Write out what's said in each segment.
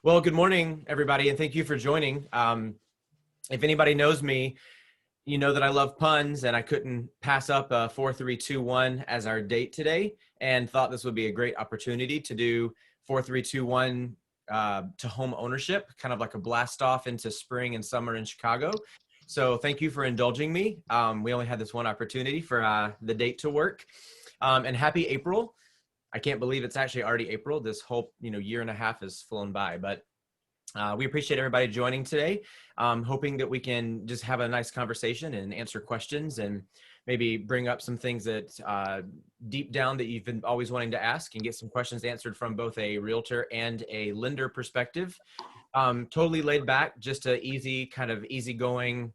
Well, good morning, everybody, and thank you for joining. If anybody knows me, you know that I love puns, and I couldn't pass up a 4-3-2-1 as our date today, and thought this would be a great opportunity to do 4-3-2-1 to home ownership, kind of like a blast off into spring and summer in Chicago. So thank you for indulging me. We only had this one opportunity for the date to work, and happy April. I can't believe it's actually already April. This whole year and a half has flown by, but we appreciate everybody joining today. Hoping that we can just have a nice conversation and answer questions and maybe bring up some things that deep down that you've been always wanting to ask and get some questions answered from both a realtor and a lender perspective. Totally laid back, just a easygoing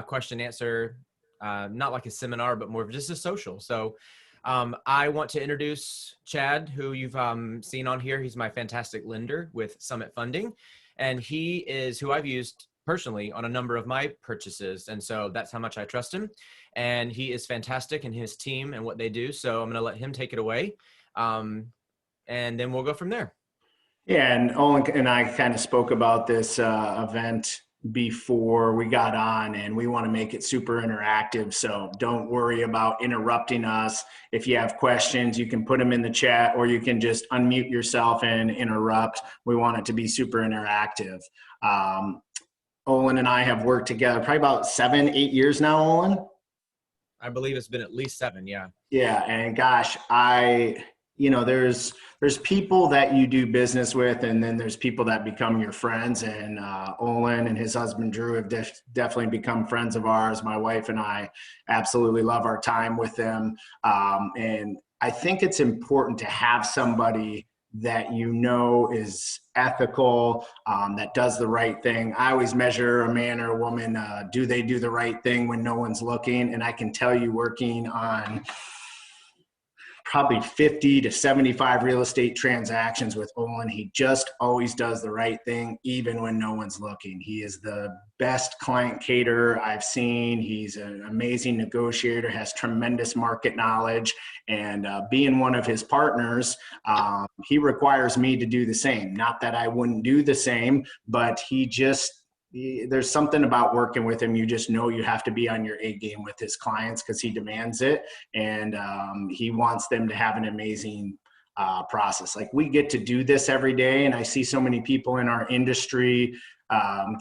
question answer, not like a seminar, but more of just a social. So I want to introduce Chad, who you've seen on here. He's my fantastic lender with Summit Funding, and he is who I've used personally on a number of my purchases. And so that's how much I trust him. And he is fantastic in his team and what they do. So I'm going to let him take it away. And then we'll go from there. Yeah, and Olin and I kind of spoke about this event before we got on, and we want to make it super interactive. So don't worry about interrupting us. If you have questions, you can put them in the chat, or you can just unmute yourself and interrupt. We want it to be super interactive. Olin and I have worked together probably about 7-8 years now, Olin. I believe it's been at least 7. Yeah. Yeah, and gosh, there's people that you do business with, and then there's people that become your friends. And Olin and his husband Drew have definitely become friends of ours. My wife and I absolutely love our time with them. And I think it's important to have somebody that is ethical, that does the right thing. I always measure a man or a woman, do they do the right thing when no one's looking? And I can tell you, working on probably 50 to 75 real estate transactions with Olin, he just always does the right thing, even when no one's looking. He is the best client caterer I've seen. He's an amazing negotiator, has tremendous market knowledge, and being one of his partners, he requires me to do the same. Not that I wouldn't do the same, but there's something about working with him. You just know you have to be on your A game with his clients because he demands it, and he wants them to have an amazing process. Like, we get to do this every day, and I see so many people in our industry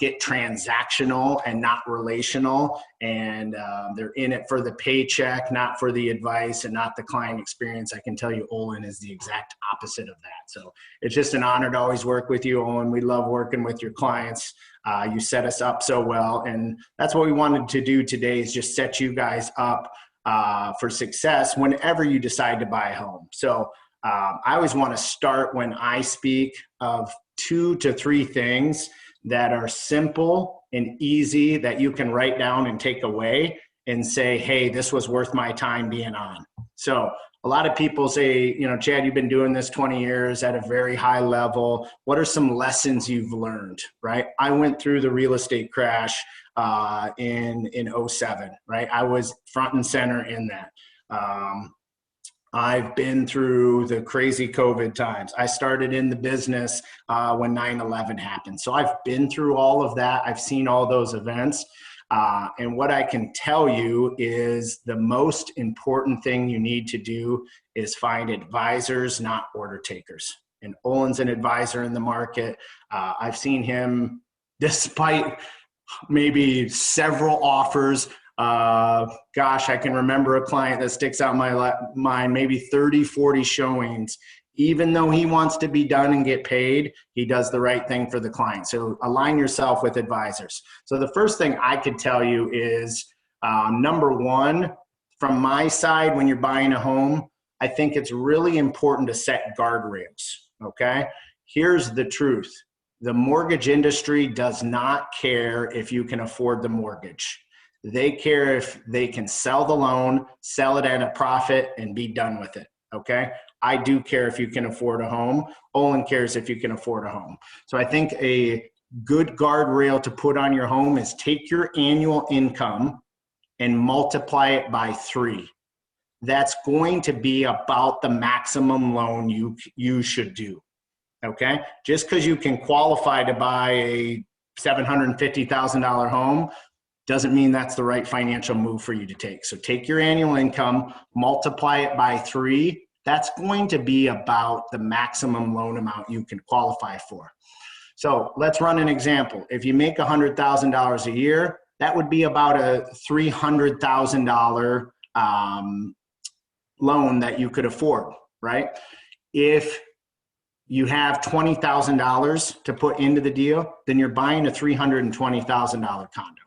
get transactional and not relational, and they're in it for the paycheck, not for the advice and not the client experience. I can tell you Olin is the exact opposite of that. So it's just an honor to always work with you, Olin. We love working with your clients. You set us up so well, and that's what we wanted to do today, is just set you guys up for success whenever you decide to buy a home. So I always want to start, when I speak, of 2 to 3 things that are simple and easy that you can write down and take away and say, hey, this was worth my time being on. So a lot of people say, Chad, you've been doing this 20 years at a very high level. What are some lessons you've learned, right? I went through the real estate crash in 07, right? I was front and center in that. I've been through the crazy COVID times. I started in the business when 9/11 happened. So I've been through all of that. I've seen all those events. And what I can tell you is the most important thing you need to do is find advisors, not order takers. And Olin's an advisor in the market. I've seen him, despite maybe several offers. Gosh, I can remember a client that sticks out in my mind, maybe 30, 40 showings. Even though he wants to be done and get paid, he does the right thing for the client. So align yourself with advisors. So the first thing I could tell you is, number one, from my side, when you're buying a home, I think it's really important to set guardrails, okay? Here's the truth. The mortgage industry does not care if you can afford the mortgage. They care if they can sell the loan, sell it at a profit, and be done with it, okay? I do care if you can afford a home. Olin cares if you can afford a home. So I think a good guardrail to put on your home is take your annual income and multiply it by 3. That's going to be about the maximum loan you should do. Okay. Just because you can qualify to buy a $750,000 home doesn't mean that's the right financial move for you to take. So take your annual income, multiply it by 3. That's going to be about the maximum loan amount you can qualify for. So let's run an example. If you make $100,000 a year, that would be about a $300,000 loan that you could afford, right? If you have $20,000 to put into the deal, then you're buying a $320,000 condo.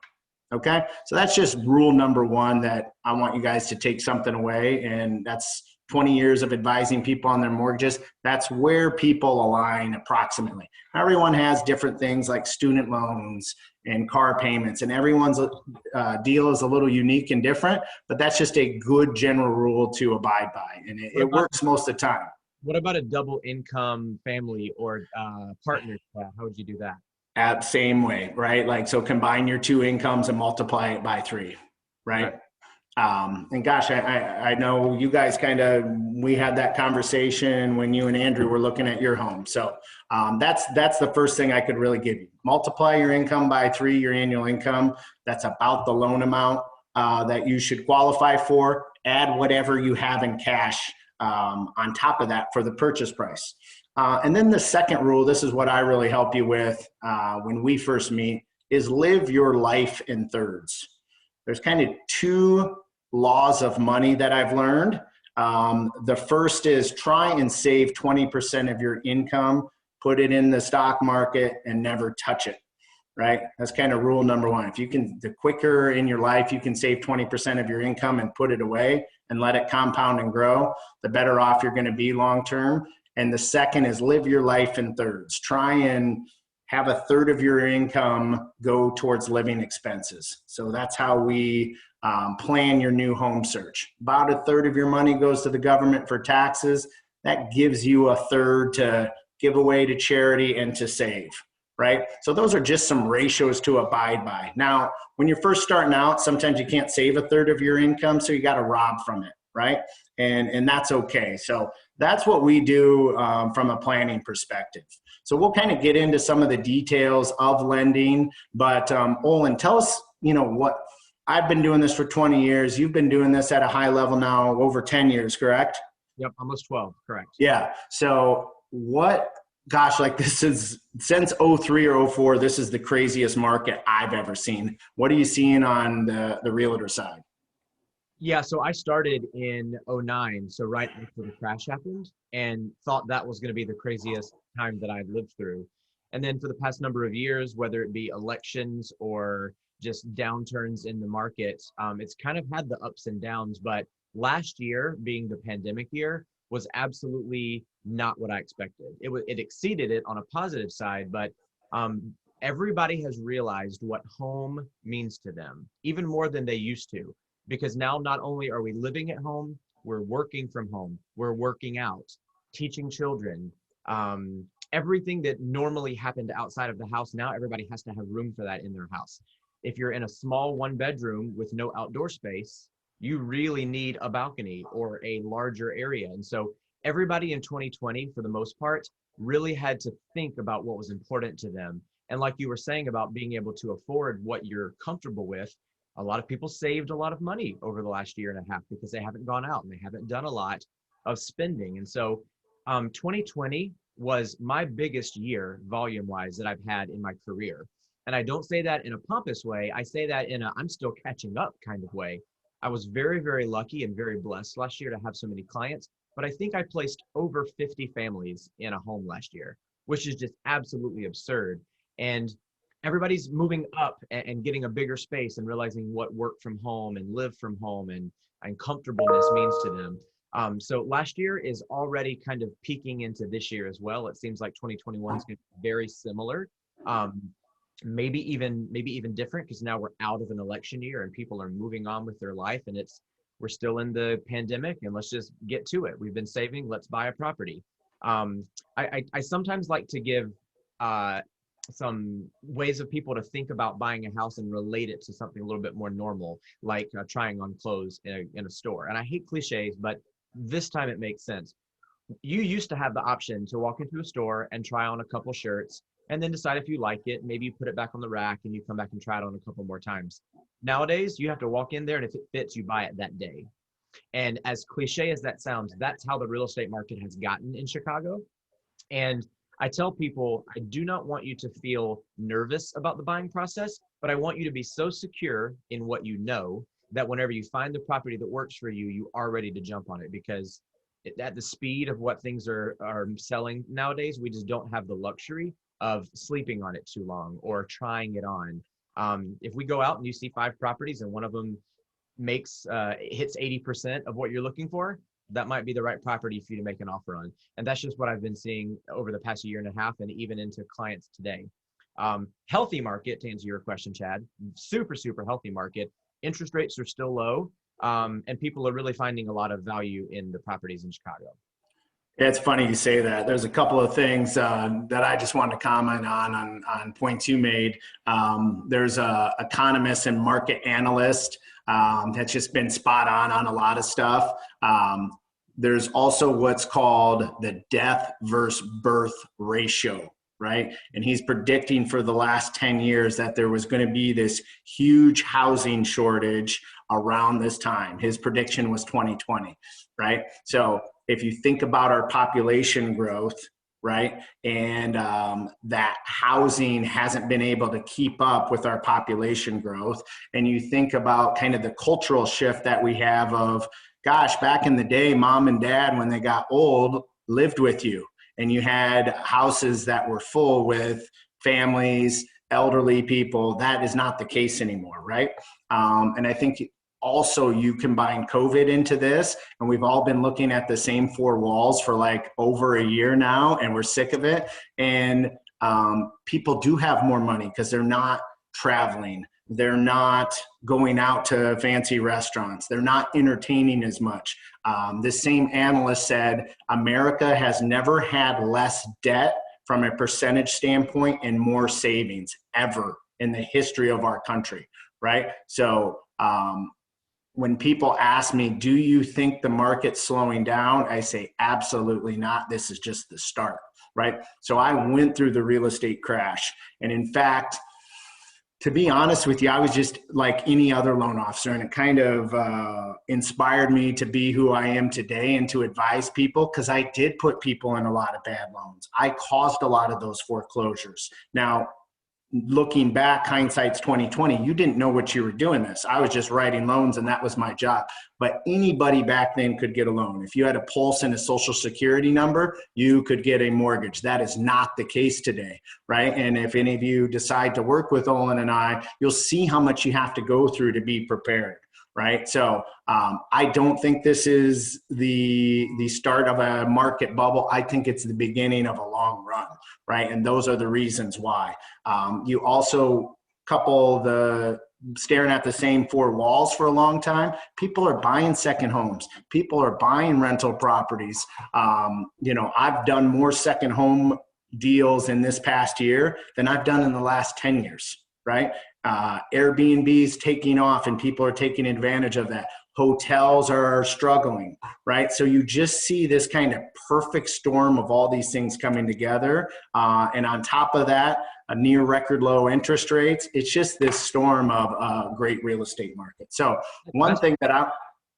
Okay, so that's just rule number 1 that I want you guys to take something away, and that's 20 years of advising people on their mortgages. That's where people align approximately. Everyone has different things like student loans and car payments, and everyone's deal is a little unique and different, but that's just a good general rule to abide by, and it works most of the time. What about a double income family or partner? How would you do that? At same way, right? Like, so combine your 2 incomes and multiply it by 3, right? And gosh, I know you guys we had that conversation when you and Andrew were looking at your home. So that's the first thing I could really give you. Multiply your income by 3, your annual income. That's about the loan amount that you should qualify for. Add whatever you have in cash on top of that for the purchase price. And then the second rule, this is what I really help you with when we first meet, is live your life in thirds. There's kind of 2 laws of money that I've learned. The first is try and save 20% of your income, put it in the stock market, and never touch it, right? That's kind of rule number 1. If you can, the quicker in your life you can save 20% of your income and put it away and let it compound and grow, the better off you're going to be long term. And the second is live your life in thirds. Try and have a third of your income go towards living expenses. So that's how we plan your new home search. About a third of your money goes to the government for taxes. That gives you a third to give away to charity and to save, right? So those are just some ratios to abide by. Now, when you're first starting out, sometimes you can't save a third of your income, so you got to rob from it, right? And that's okay. So that's what we do from a planning perspective. So we'll kind of get into some of the details of lending, but Olin, tell us, what I've been doing this for 20 years. You've been doing this at a high level now over 10 years, correct? Yep, almost 12, correct. Yeah. So this is since 03 or 04, this is the craziest market I've ever seen. What are you seeing on the realtor side? Yeah, so I started in 09, so right after the crash happened, and thought that was going to be the craziest time that I'd lived through. And then for the past number of years, whether it be elections or just downturns in the market, it's kind of had the ups and downs. But last year, being the pandemic year, was absolutely not what I expected. It exceeded it on a positive side, but everybody has realized what home means to them, even more than they used to. Because now not only are we living at home, we're working from home, we're working out, teaching children, everything that normally happened outside of the house. Now everybody has to have room for that in their house. If you're in a small 1-bedroom with no outdoor space, you really need a balcony or a larger area. And so everybody in 2020, for the most part, really had to think about what was important to them. And like you were saying about being able to afford what you're comfortable with, a lot of people saved a lot of money over the last year and a half because they haven't gone out and they haven't done a lot of spending. And so 2020 was my biggest year volume-wise that I've had in my career. And I don't say that in a pompous way. I say that in a I'm still catching up kind of way. I was very, very lucky and very blessed last year to have so many clients, but I think I placed over 50 families in a home last year, which is just absolutely absurd. And everybody's moving up and getting a bigger space and realizing what work from home and live from home and comfortableness means to them. So last year is already kind of peeking into this year as well. It seems like 2021 is going to be very similar, maybe even different, because now we're out of an election year and people are moving on with their life, and we're still in the pandemic, and let's just get to it. We've been saving, let's buy a property. I sometimes like to give some ways of people to think about buying a house and relate it to something a little bit more normal, like trying on clothes in a store. And I hate cliches, but this time it makes sense. You used to have the option to walk into a store and try on a couple shirts and then decide if you like it. Maybe you put it back on the rack and you come back and try it on a couple more times. Nowadays, you have to walk in there, and if it fits, you buy it that day. And as cliche as that sounds, that's how the real estate market has gotten in Chicago. And I tell people, I do not want you to feel nervous about the buying process, but I want you to be so secure in what you know that whenever you find the property that works for you, you are ready to jump on it. Because at the speed of what things are selling nowadays, we just don't have the luxury of sleeping on it too long or trying it on. If we go out and you see 5 properties and one of them hits 80% of what you're looking for, that might be the right property for you to make an offer on. And that's just what I've been seeing over the past year and a half and even into clients today. Healthy market, to answer your question, Chad, super, super healthy market. Interest rates are still low, and people are really finding a lot of value in the properties in Chicago. It's funny you say that. There's a couple of things that I just wanted to comment on points you made. There's a economist and market analyst that's just been spot on a lot of stuff. There's also what's called the death versus birth ratio, right? And he's predicting for the last 10 years that there was going to be this huge housing shortage around this time. His prediction was 2020, right? So if you think about our population growth, right, and that housing hasn't been able to keep up with our population growth, and you think about kind of the cultural shift that we have of, gosh, back in the day, mom and dad, when they got old, lived with you, and you had houses that were full with families, elderly people. That is not the case anymore, right? And I think also you combine COVID into this, and we've all been looking at the same 4 walls for like over a year now, and we're sick of it. And people do have more money because they're not traveling. They're not going out to fancy restaurants. They're not entertaining as much. This same analyst said, America has never had less debt from a percentage standpoint and more savings ever in the history of our country, right? So when people ask me, do you think the market's slowing down? I say, absolutely not. This is just the start, right? So I went through the real estate crash. And in fact, to be honest with you, I was just like any other loan officer, and it kind of inspired me to be who I am today and to advise people, because I did put people in a lot of bad loans. I caused a lot of those foreclosures. Now, looking back, hindsight's 2020, you didn't know what you were doing this. I was just writing loans, and that was my job. But anybody back then could get a loan. If you had a pulse and a social security number, you could get a mortgage. That is not the case today, right? And if any of you decide to work with Olin and I, you'll see how much you have to go through to be prepared, right? So I don't think this is the start of a market bubble. I think it's the beginning of a long run, right? And those are the reasons why. You also couple the staring at the same 4 walls for a long time. People are buying second homes. People are buying rental properties. I've done more second home deals in this past year than I've done in the last 10 years, right? Airbnb's taking off and people are taking advantage of that. Hotels are struggling, right? So you just see this kind of perfect storm of all these things coming together. And on top of that, a near record low interest rates. It's just this storm of a great real estate market. So one thing that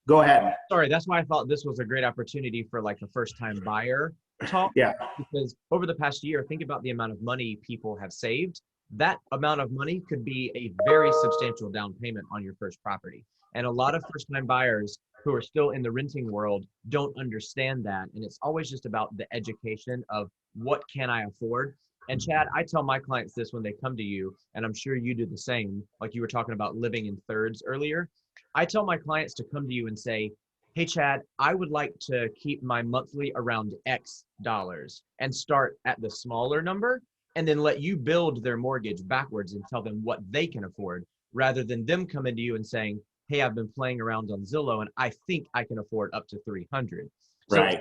go ahead. Sorry, that's why I thought this was a great opportunity for like a first time buyer talk. Yeah. Because over the past year, think about the amount of money people have saved. That amount of money could be a very substantial down payment on your first property. And a lot of first time buyers who are still in the renting world don't understand that. And it's always just about the education of what can I afford? And Chad, I tell my clients this when they come to you, and I'm sure you do the same, like you were talking about living in thirds earlier. I tell my clients to come to you and say, hey, Chad, I would like to keep my monthly around X dollars and start at the smaller number, and then let you build their mortgage backwards and tell them what they can afford, rather than them coming to you and saying, hey, I've been playing around on Zillow and I think I can afford up to 300. So right.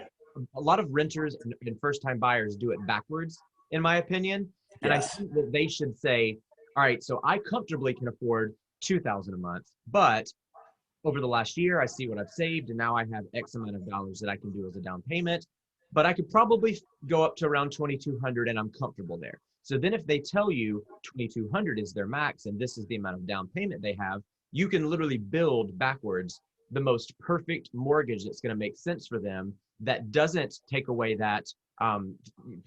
A lot of renters and first-time buyers do it backwards, in my opinion. And yes. I think that they should say, all right, so I comfortably can afford $2,000 a month, but over the last year, I see what I've saved, and now I have X amount of dollars that I can do as a down payment. but I could probably go up to around 2,200 and I'm comfortable there. So then if they tell you 2,200 is their max and this is the amount of down payment they have, you can literally build backwards the most perfect mortgage that's going to make sense for them, that doesn't take away that,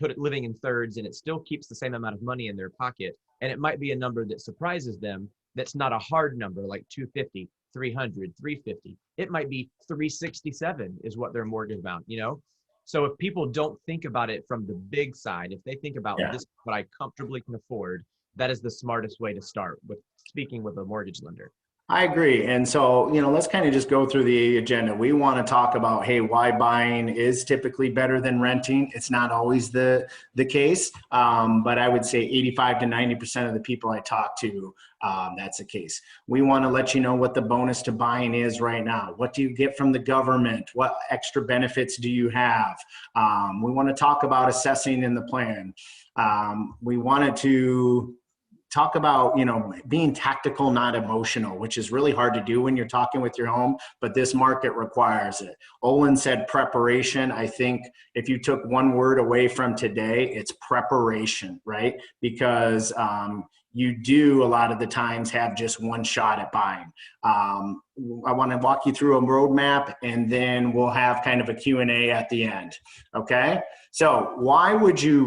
put it living in thirds, and it still keeps the same amount of money in their pocket. And it might be a number that surprises them. That's not a hard number like 250, 300, 350. It might be 367 is what their mortgage amount, you know? So if people don't think about it from the big side, if they think about this, what I comfortably can afford, that is the smartest way to start with speaking with a mortgage lender. I agree. And so, you know, let's kind of just go through the agenda. We want to talk about, hey, why buying is typically better than renting. It's not always the case, but I would say 85 to 90% of the people I talk to, that's the case. We want to let you know what the bonus to buying is right now. What do you get from the government? What extra benefits do you have? We want to talk about assessing in the plan. We wanted to talk about, you know, being tactical, not emotional, which is really hard to do when you're talking with your home, but this market requires it. Olin said preparation. I think if you took one word away from today, it's preparation, right? Because you do a lot of the times have just one shot at buying. I want to walk you through a roadmap and then we'll have kind of a Q&A at the end. Okay. So why would you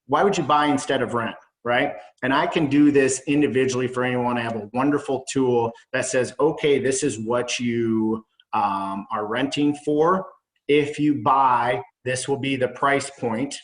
buy instead of rent? Right? And I can do this individually for anyone. I have a wonderful tool that says, okay, this is what you are renting for. If you buy, this will be the price point,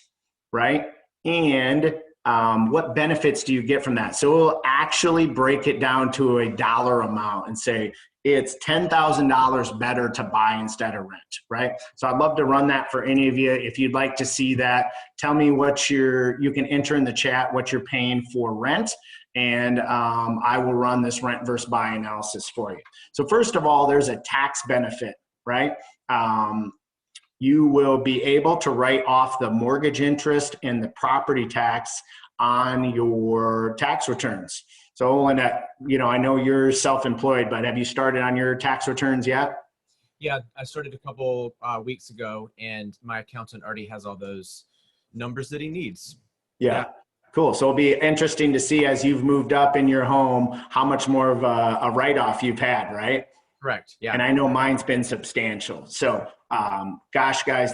right? And what benefits do you get from that? So we'll actually break it down to a dollar amount and say, it's $10,000 better to buy instead of rent, right? So I'd love to run that for any of you. If you'd like to see that, tell me what you can enter in the chat what you're paying for rent, and I will run this rent versus buy analysis for you. So first of all, there's a tax benefit, right? You will be able to write off the mortgage interest and the property tax on your tax returns. So Olin, you know, I know you're self-employed, but have you started on your tax returns yet? Yeah, I started a couple weeks ago, and my accountant already has all those numbers that he needs. Yeah. Cool. So it'll be interesting to see as you've moved up in your home, how much more of a write-off you've had, right? Correct. Yeah. And I know mine's been substantial. So, gosh, guys,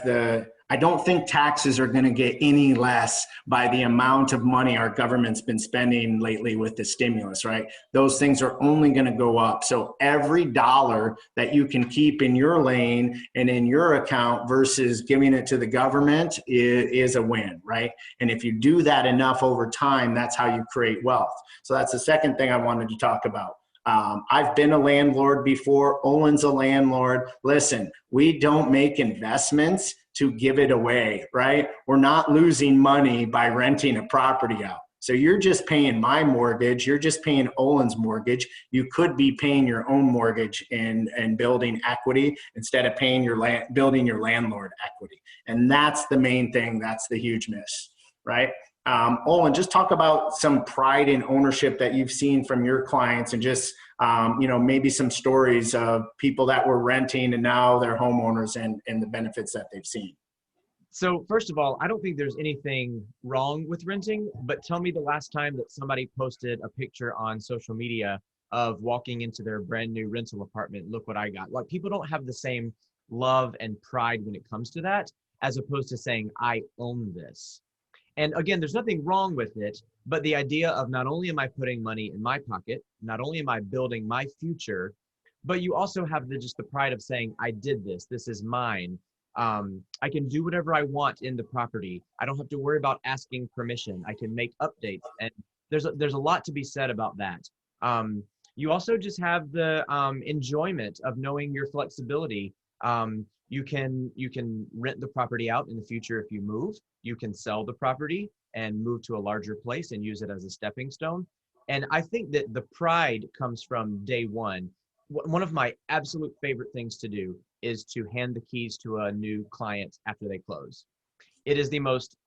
I don't think taxes are going to get any less by the amount of money our government's been spending lately with the stimulus, right? Those things are only going to go up. So every dollar that you can keep in your lane and in your account versus giving it to the government is a win, right? And if you do that enough over time, that's how you create wealth. So that's the second thing I wanted to talk about. I've been a landlord before. Olin's a landlord. Listen, we don't make investments to give it away, right? We're not losing money by renting a property out. So you're just paying my mortgage. You're just paying Olin's mortgage. You could be paying your own mortgage and building equity instead of paying building your landlord equity. And that's the main thing. That's the huge miss, right? Olin, just talk about some pride in ownership that you've seen from your clients, and just you know, maybe some stories of people that were renting and now they're homeowners and the benefits that they've seen. So first of all, I don't think there's anything wrong with renting, but tell me the last time that somebody posted a picture on social media of walking into their brand new rental apartment. Look what I got. Like, people don't have the same love and pride when it comes to that, as opposed to saying, I own this. And again, there's nothing wrong with it, but the idea of not only am I putting money in my pocket, not only am I building my future, but you also have just the pride of saying, I did this, this is mine. I can do whatever I want in the property. I don't have to worry about asking permission. I can make updates. And there's a lot to be said about that. You also just have the enjoyment of knowing your flexibility. You can rent the property out in the future if you move. You can sell the property and move to a larger place and use it as a stepping stone. And I think that the pride comes from day one. One of my absolute favorite things to do is to hand the keys to a new client after they close. It is the most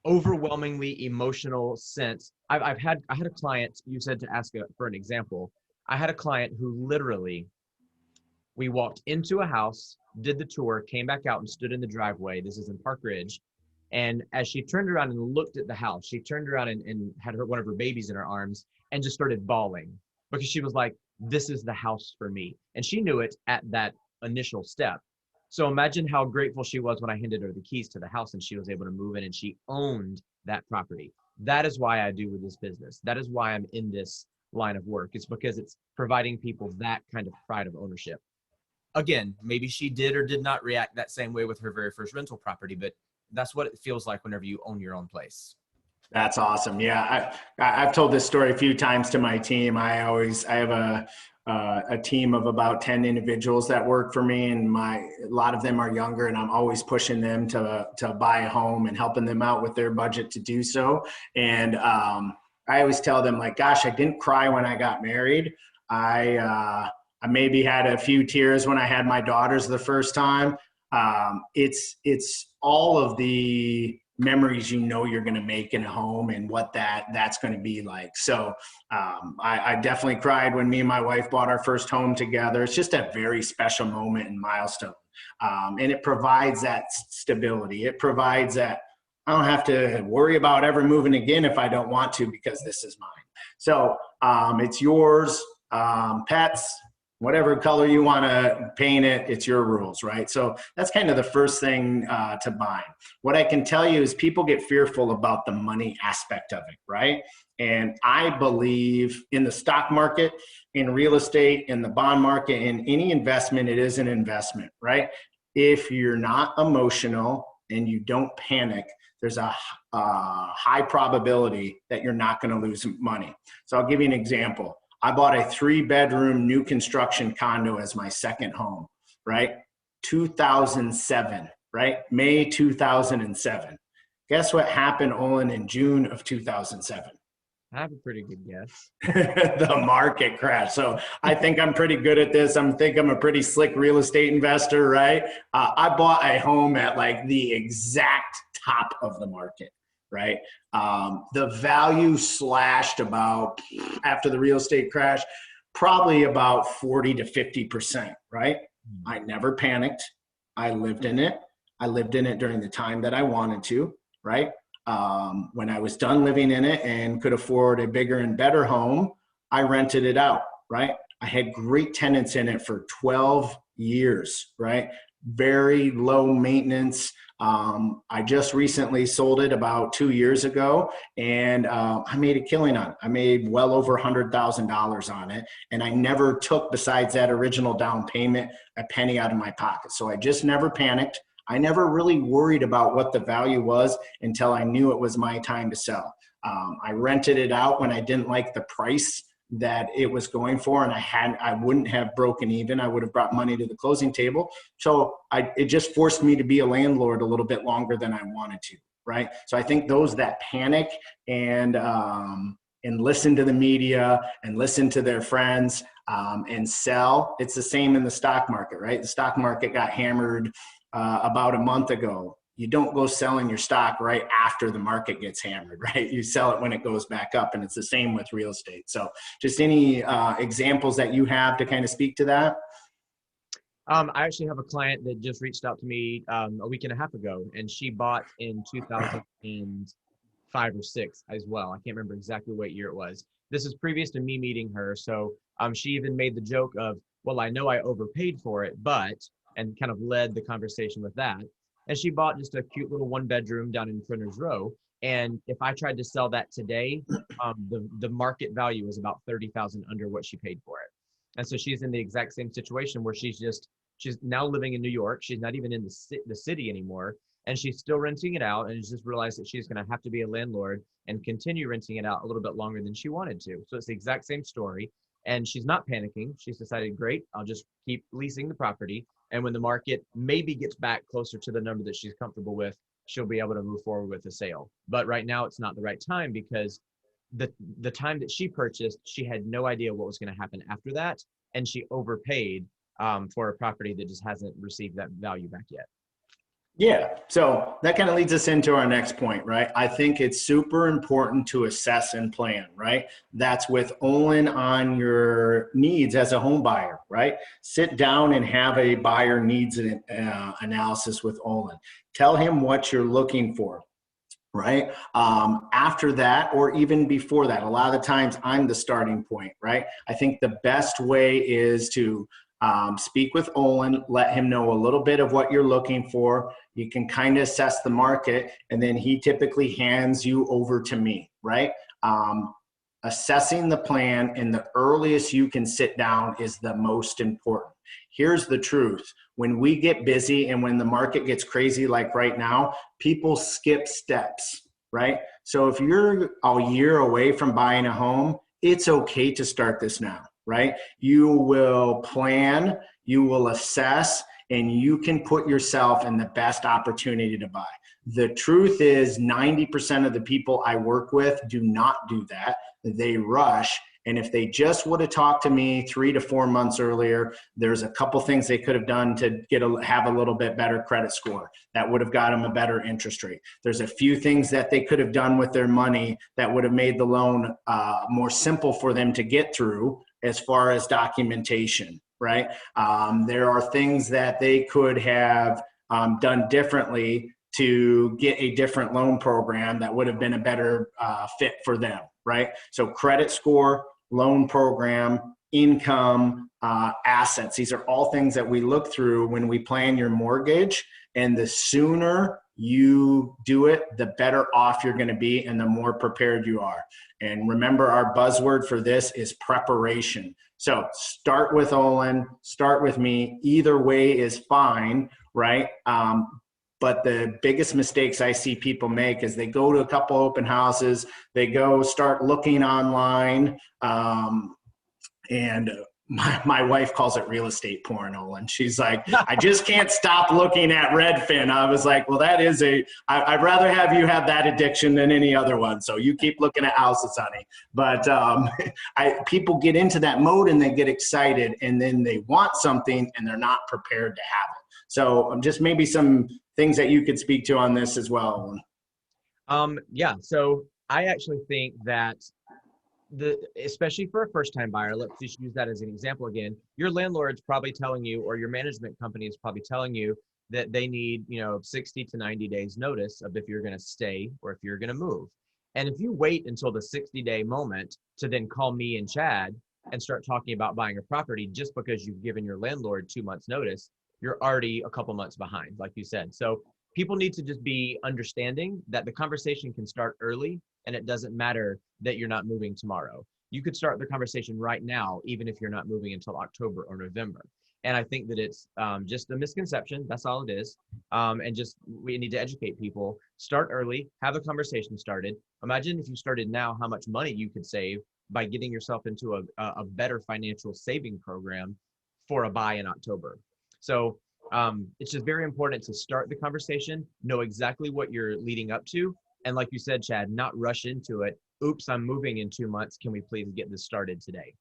overwhelmingly emotional sense. I had a client, you said to ask for an example. I had a client who literally, we walked into a house, did the tour, came back out and stood in the driveway. This is in Park Ridge. And as she turned around and looked at the house, she turned around and had one of her babies in her arms and just started bawling because she was like, this is the house for me. And she knew it at that initial step. So imagine how grateful she was when I handed her the keys to the house and she was able to move in and she owned that property. That is why I do with this business. That is why I'm in this line of work. It's because it's providing people that kind of pride of ownership. Again, maybe she did or did not react that same way with her very first rental property, but that's what it feels like whenever you own your own place. That's awesome. Yeah, I've told this story a few times to my team. I have a team of about 10 individuals that work for me, and a lot of them are younger, and I'm always pushing them to buy a home and helping them out with their budget to do so. And I always tell them, like, gosh, I didn't cry when I got married. I maybe had a few tears when I had my daughters the first time. It's all of the memories you're going to make in a home and what that's going to be like. So I definitely cried when me and my wife bought our first home together. It's just a very special moment and milestone. And it provides that stability. It provides that I don't have to worry about ever moving again if I don't want to, because this is mine. So it's yours, pets, whatever color you want to paint it, it's your rules, right? So that's kind of the first thing to buy. What I can tell you is people get fearful about the money aspect of it, right? And I believe in the stock market, in real estate, in the bond market, in any investment, it is an investment, right? If you're not emotional and you don't panic, there's a high probability that you're not going to lose money. So I'll give you an example. I bought a 3-bedroom new construction condo as my second home, right? 2007, right? May 2007. Guess what happened, Olin, in June of 2007? I have a pretty good guess. The market crashed. So I think I'm pretty good at this. I'm a pretty slick real estate investor, right? I bought a home at like the exact top of the market, right? The value slashed about, after the real estate crash, probably about 40 to 50%, right? I never panicked. I lived in it. I lived in it during the time that I wanted to, right? When I was done living in it and could afford a bigger and better home, I rented it out, right? I had great tenants in it for 12 years, right? Very low maintenance. I just recently sold it about 2 years ago, and I made a killing on it. I made well over $100,000 on it, and I never took, besides that original down payment, a penny out of my pocket. So I just never panicked. I never really worried about what the value was until I knew it was my time to sell. I rented it out when I didn't like the price that it was going for, and I wouldn't have broken even. I would have brought money to the closing table. So it just forced me to be a landlord a little bit longer than I wanted to, right? So I think those that panic and listen to the media and listen to their friends and sell, it's the same in the stock market, right? The stock market got hammered about a month ago. You don't go selling your stock right after the market gets hammered, right? You sell it when it goes back up, and it's the same with real estate. So just any examples that you have to kind of speak to that? I actually have a client that just reached out to me a week and a half ago, and she bought in 2005 or 6 as well. I can't remember exactly what year it was. This is previous to me meeting her. So she even made the joke of, well, I know I overpaid for it, but, and kind of led the conversation with that. And she bought just a cute little 1-bedroom down in Printer's Row. And if I tried to sell that today, the market value is about 30,000 under what she paid for it. And so she's in the exact same situation where she's now living in New York. She's not even in the city anymore, and she's still renting it out. And just realized that she's going to have to be a landlord and continue renting it out a little bit longer than she wanted to. So it's the exact same story. And she's not panicking. She's decided, great, I'll just keep leasing the property. And when the market maybe gets back closer to the number that she's comfortable with, she'll be able to move forward with the sale. But right now it's not the right time, because the time that she purchased, she had no idea what was going to happen after that. And she overpaid for a property that just hasn't received that value back yet. Yeah. So that kind of leads us into our next point, right? I think it's super important to assess and plan, right? That's with Olin on your needs as a home buyer, right? Sit down and have a buyer needs analysis with Olin. Tell him what you're looking for, right? After that, or even before that, a lot of the times I'm the starting point, right? I think the best way is to speak with Olin, let him know a little bit of what you're looking for. You can kind of assess the market, and then he typically hands you over to me, right? Assessing the plan and the earliest you can sit down is the most important. Here's the truth. When we get busy and when the market gets crazy like right now, people skip steps, right? So if you're a year away from buying a home, it's okay to start this now, right? You will plan, you will assess, and you can put yourself in the best opportunity to buy. The truth is 90% of the people I work with do not do that. They rush. And if they just would have talked to me 3 to 4 months earlier, there's a couple things they could have done to have a little bit better credit score that would have got them a better interest rate. There's a few things that they could have done with their money that would have made the loan more simple for them to get through as far as documentation, right? There are things that they could have done differently to get a different loan program that would have been a better fit for them, right? So credit score, loan program, income, assets. These are all things that we look through when we plan your mortgage. And the sooner you do it, the better off you're going to be and the more prepared you are. And remember, our buzzword for this is preparation. So start with Olin, start with me. Either way is fine, right? But the biggest mistakes I see people make is they go to a couple open houses, they go start looking online, and my wife calls it real estate porn, Olin. She's like, I just can't stop looking at Redfin. I was like, well, that is I'd rather have you have that addiction than any other one. So you keep looking at houses, honey. But people get into that mode and they get excited and then they want something and they're not prepared to have it. So just maybe some things that you could speak to on this as well. Yeah, so I actually think that especially for a first-time buyer, let's just use that as an example again. Your landlord's probably telling you, or your management company is probably telling you that they need, 60 to 90 days notice of if you're going to stay or if you're going to move. And if you wait until the 60-day moment to then call me and Chad and start talking about buying a property just because you've given your landlord 2 months notice, you're already a couple months behind, like you said. So people need to just be understanding that the conversation can start early, and it doesn't matter that you're not moving tomorrow. You could start the conversation right now, even if you're not moving until October or November. And I think that it's just a misconception. That's all it is. And just we need to educate people. Start early, have a conversation started. Imagine if you started now, how much money you could save by getting yourself into a better financial saving program for a buy in October. So it's just very important to start the conversation, know exactly what you're leading up to. And like you said, Chad, not rush into it. Oops, I'm moving in 2 months. Can we please get this started today?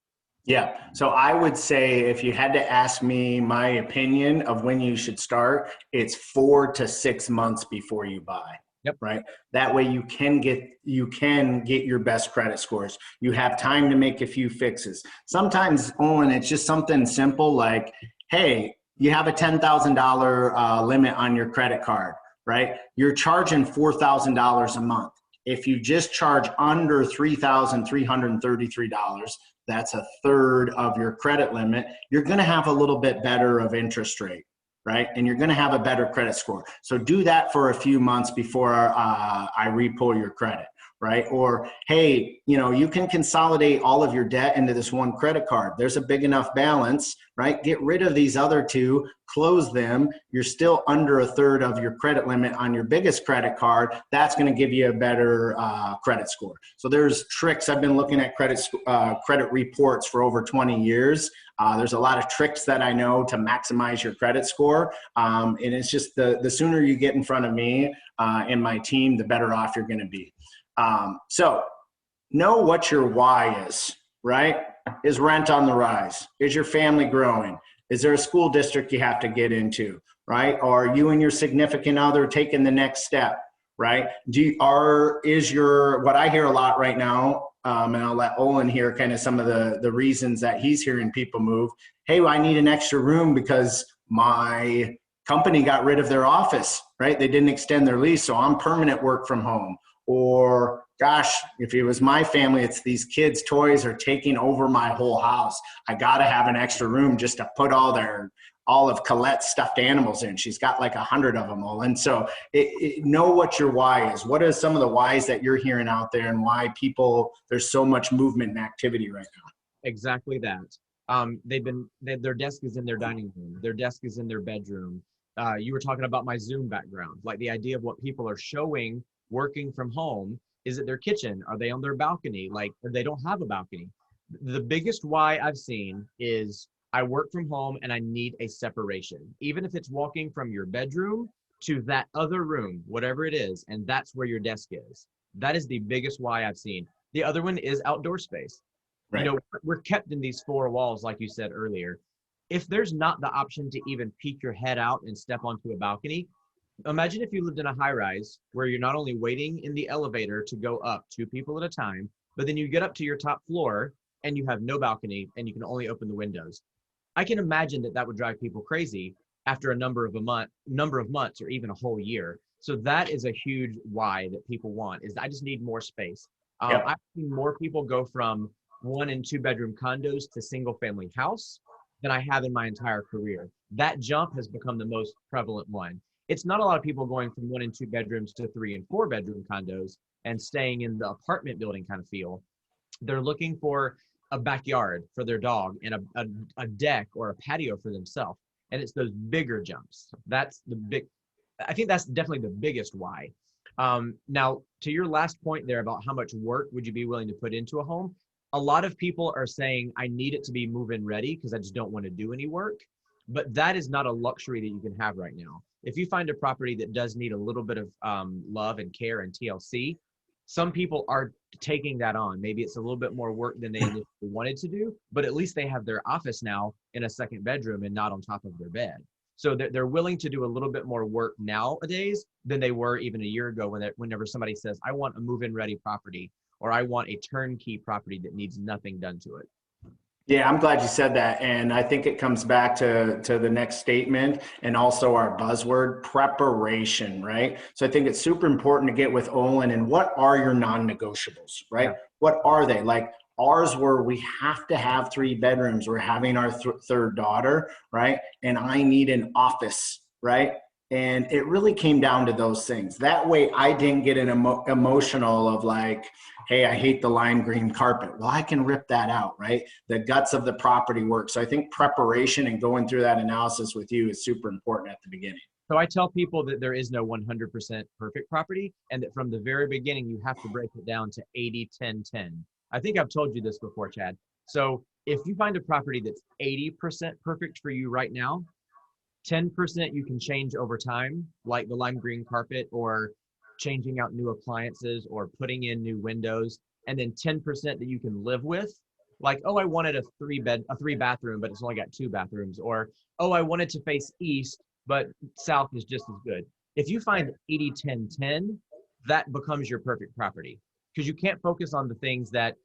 Yeah. So I would say if you had to ask me my opinion of when you should start, it's 4 to 6 months before you buy. Yep. Right. That way you can get your best credit scores. You have time to make a few fixes. Sometimes, Olin, it's just something simple like, hey, you have a $10,000 limit on your credit card, right? You're charging $4,000 a month. If you just charge under $3,333, that's a third of your credit limit. You're going to have a little bit better of interest rate, right? And you're going to have a better credit score. So do that for a few months before I re-pull your credit, right? Or, hey, you can consolidate all of your debt into this one credit card. There's a big enough balance, right? Get rid of these other two, close them. You're still under a third of your credit limit on your biggest credit card. That's going to give you a better credit score. So there's tricks. I've been looking at credit reports for over 20 years. There's a lot of tricks that I know to maximize your credit score. And it's just the sooner you get in front of me and my team, the better off you're going to be. So know what your why is, right? Is rent on the rise? Is your family growing? Is there a school district you have to get into? right? Are you and your significant other taking the next step, right? What I hear a lot right now, and I'll let Olin hear kind of some of the reasons that he's hearing people move. Hey, well, I need an extra room because my company got rid of their office, right? They didn't extend their lease, so I'm permanent work from home. Or gosh, if it was my family, it's these kids' toys are taking over my whole house. I got to have an extra room just to put all of Colette's stuffed animals in. She's got like 100 of them all. And so know what your why is. What are some of the whys that you're hearing out there, and why there's so much movement and activity right now? Exactly that. Their desk is in their dining room. Their desk is in their bedroom. You were talking about my Zoom background, like the idea of what people are showing working from home. Is it their kitchen? Are they on their balcony? Like, or they don't have a balcony. The biggest why I've seen is I work from home and I need a separation, even if it's walking from your bedroom to that other room, whatever it is, and that's where your desk is. That is the biggest why I've seen. The other one is outdoor space. Right. You know, we're kept in these four walls, like you said earlier. If there's not the option to even peek your head out and step onto a balcony, imagine if you lived in a high rise where you're not only waiting in the elevator to go up 2 people at a time, but then you get up to your top floor and you have no balcony and you can only open the windows. I can imagine that would drive people crazy after a number of months or even a whole year. So that is a huge why that people want, is I just need more space. Yep. I've seen more people go from 1 and 2 bedroom condos to single family house than I have in my entire career. That jump has become the most prevalent one. It's not a lot of people going from 1 and 2 bedrooms to 3 and 4 bedroom condos and staying in the apartment building kind of feel. They're looking for a backyard for their dog and a deck or a patio for themselves. And it's those bigger jumps. I think that's definitely the biggest why. Now, to your last point there about how much work would you be willing to put into a home? A lot of people are saying, I need it to be move-in ready because I just don't want to do any work. But that is not a luxury that you can have right now. If you find a property that does need a little bit of love and care and TLC, some people are taking that on. Maybe it's a little bit more work than they initially wanted to do, but at least they have their office now in a second bedroom and not on top of their bed. So they're willing to do a little bit more work nowadays than they were even a year ago whenever somebody says, I want a move-in ready property, or I want a turnkey property that needs nothing done to it. Yeah, I'm glad you said that. And I think it comes back to the next statement and also our buzzword, preparation, right? So I think it's super important to get with Olin and what are your non-negotiables, right? Yeah. What are they? Like ours were, we have to have 3 bedrooms. We're having our third daughter, right? And I need an office, right? And it really came down to those things. That way I didn't get an emotional of like, hey, I hate the lime green carpet. Well, I can rip that out, right? The guts of the property work. So I think preparation and going through that analysis with you is super important at the beginning. So I tell people that there is no 100% perfect property, and that from the very beginning, you have to break it down to 80-10-10. I think I've told you this before, Chad. So if you find a property that's 80% perfect for you right now, 10% you can change over time, like the lime green carpet or changing out new appliances or putting in new windows, and then 10% that you can live with, like, oh, I wanted a 3 bathroom, but it's only got 2 bathrooms, or, oh, I wanted to face east, but south is just as good. If you find 80-10-10, that becomes your perfect property, because you can't focus on the things that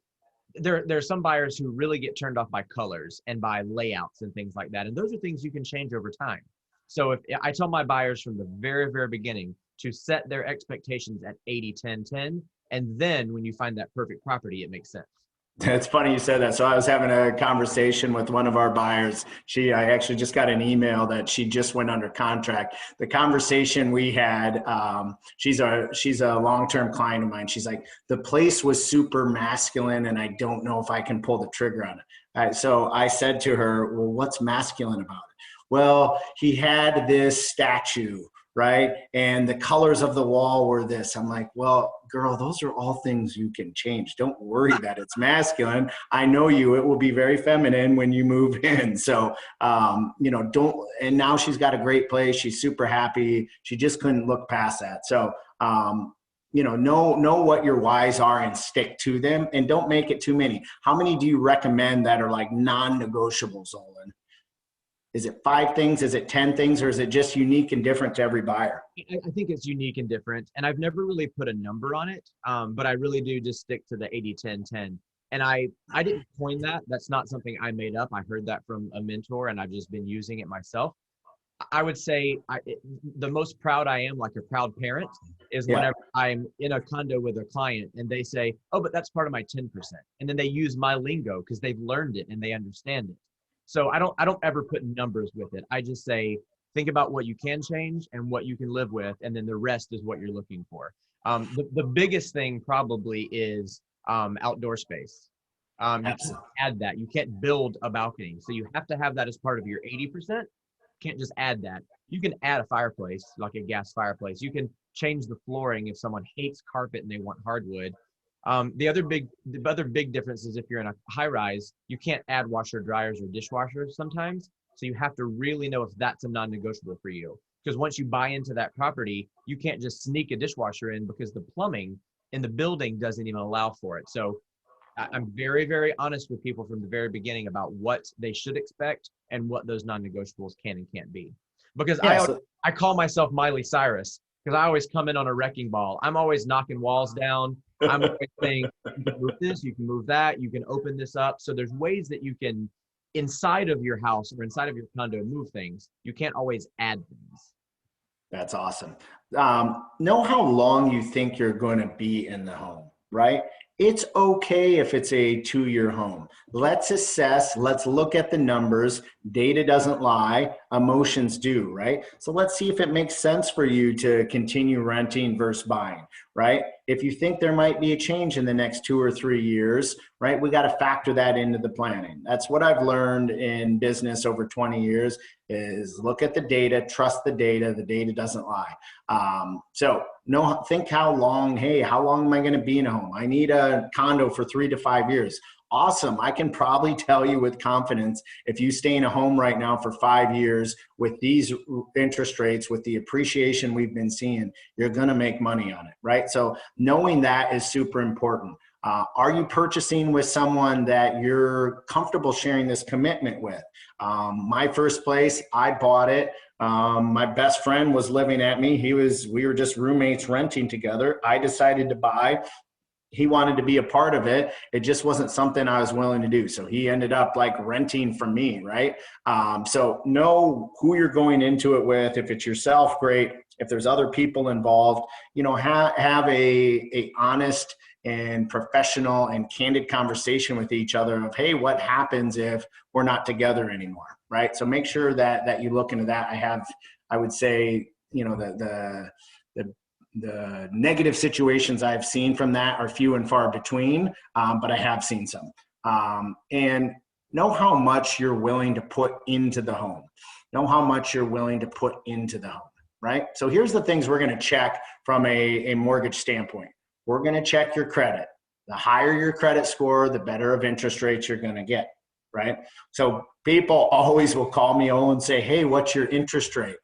there are some buyers who really get turned off by colors and by layouts and things like that. And those are things you can change over time. So if I tell my buyers from the very, very beginning to set their expectations at 80-10-10, and then when you find that perfect property, it makes sense. It's funny you said that. So I was having a conversation with one of our buyers. I actually just got an email that she just went under contract. The conversation we had, she's a long-term client of mine. She's like, the place was super masculine and I don't know if I can pull the trigger on it. So I said to her, well, what's masculine about it? Well, he had this statue, right? And the colors of the wall were this. I'm like, well, girl, those are all things you can change. Don't worry that it's masculine. I know you, it will be very feminine when you move in. So, and now she's got a great place. She's super happy. She just couldn't look past that. So, know what your whys are and stick to them, and don't make it too many. How many do you recommend that are like non-negotiables, Olin? Is it 5 things? Is it 10 things? Or is it just unique and different to every buyer? I think it's unique and different. And I've never really put a number on it, but I really do just stick to the 80-10-10. And I didn't coin that. That's not something I made up. I heard that from a mentor, and I've just been using it myself. I would say the most proud I am, like a proud parent, is whenever I'm in a condo with a client and they say, oh, but that's part of my 10%. And then they use my lingo because they've learned it and they understand it. So I don't ever put numbers with it. I just say, think about what you can change and what you can live with. And then the rest is what you're looking for. The biggest thing probably is outdoor space. You can't add that. You can't build a balcony. So you have to have that as part of your 80%. Can't just add that. You can add a fireplace, like a gas fireplace. You can change the flooring if someone hates carpet and they want hardwood. The other big difference is if you're in a high rise, you can't add washer dryers or dishwashers sometimes. So you have to really know if that's a non-negotiable for you. Because once you buy into that property, you can't just sneak a dishwasher in because the plumbing in the building doesn't even allow for it. So I'm very, very honest with people from the very beginning about what they should expect and what those non-negotiables can and can't be. Because I call myself Miley Cyrus because I always come in on a wrecking ball. I'm always knocking walls down. I'm always saying, you can move this, you can move that, you can open this up. So there's ways that you can, inside of your house or inside of your condo, move things. You can't always add things. That's awesome. Know how long you think you're going to be in the home, right? It's okay if it's a 2-year home. Let's assess, let's look at the numbers. Data doesn't lie, emotions do, right? So let's see if it makes sense for you to continue renting versus buying, right? If you think there might be a change in the next 2 or 3 years, right, we got to factor that into the planning. That's what I've learned in business over 20 years is look at the data, trust the data doesn't lie. So think how long am I going to be in a home? I need a condo for 3 to 5 years. Awesome. I can probably tell you with confidence, if you stay in a home right now for 5 years with these interest rates, with the appreciation we've been seeing, you're going to make money on it, right? So knowing that is super important. Are you purchasing with someone that you're comfortable sharing this commitment with? My first place, I bought it. My best friend was living at me. We were just roommates renting together. I decided to buy. He wanted to be a part of it. It just wasn't something I was willing to do. So he ended up like renting from me, right? So know who you're going into it with. If it's yourself, great. If there's other people involved, have a honest and professional and candid conversation with each other of, hey, what happens if we're not together anymore, right? So make sure that you look into that. I would say, the negative situations I've seen from that are few and far between, but I have seen some. And know how much you're willing to put into the home. Know how much you're willing to put into the home, right? So here's the things we're going to check from a mortgage standpoint. We're going to check your credit. The higher your credit score, the better of interest rates you're going to get, right? So people always will call me and say, hey, what's your interest rate?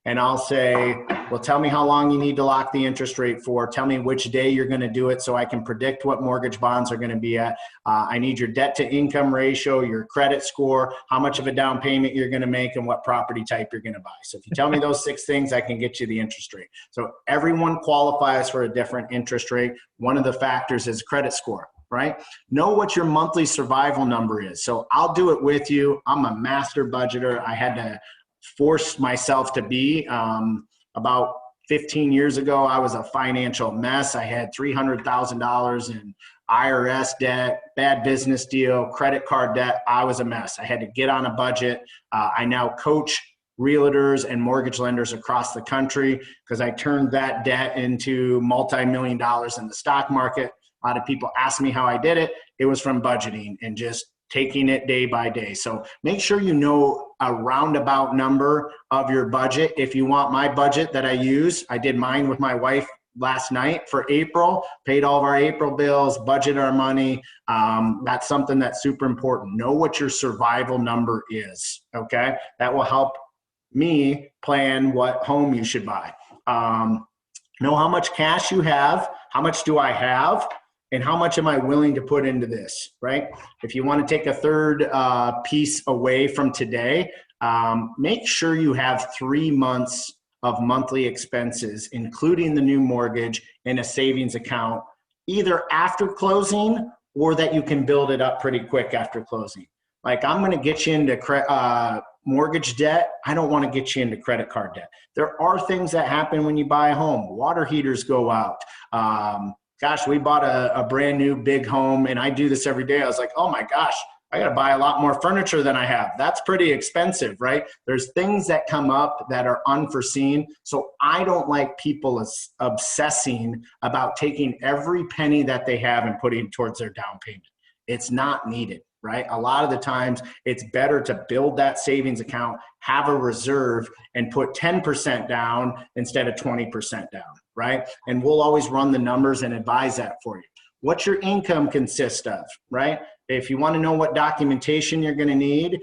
And I'll say, well, tell me how long you need to lock the interest rate for. Tell me which day you're going to do it so I can predict what mortgage bonds are going to be at. I need your debt to income ratio, your credit score, how much of a down payment you're going to make, and what property type you're going to buy. So if you tell me those 6 things, I can get you the interest rate. So everyone qualifies for a different interest rate. One of the factors is credit score, right? Know what your monthly survival number is. So I'll do it with you. I'm a master budgeter. I had to force myself to be. About 15 years ago, I was a financial mess. I had $300,000 in IRS debt, bad business deal, credit card debt. I was a mess. I had to get on a budget. I now coach realtors and mortgage lenders across the country because I turned that debt into multi-million dollars in the stock market. A lot of people ask me how I did it. It was from budgeting and just taking it day by day. So make sure you know a roundabout number of your budget. If you want my budget that I use, I did mine with my wife last night for April, paid all of our April bills, budget our money. That's something that's super important. Know what your survival number is, okay? That will help me plan what home you should buy. Know how much cash you have, how much do I have, and how much am I willing to put into this, right? If you want to take a third piece away from today, Make sure you have 3 months of monthly expenses, including the new mortgage, in a savings account, either after closing or that you can build it up pretty quick after closing. Like, I'm going to get you into mortgage debt. I don't want to get you into credit card debt. There are things that happen when you buy a home. Water heaters go out. Gosh, we bought a brand new big home, and I do this every day. I was like, oh my gosh, I got to buy a lot more furniture than I have. That's pretty expensive, right? There's things that come up that are unforeseen. So I don't like people obsessing about taking every penny that they have and putting it towards their down payment. It's not needed, right? A lot of the times it's better to build that savings account, have a reserve, and put 10% down instead of 20% down, right? And we'll always run the numbers and advise that for you. What your income consists of, right? If you want to know what documentation you're going to need,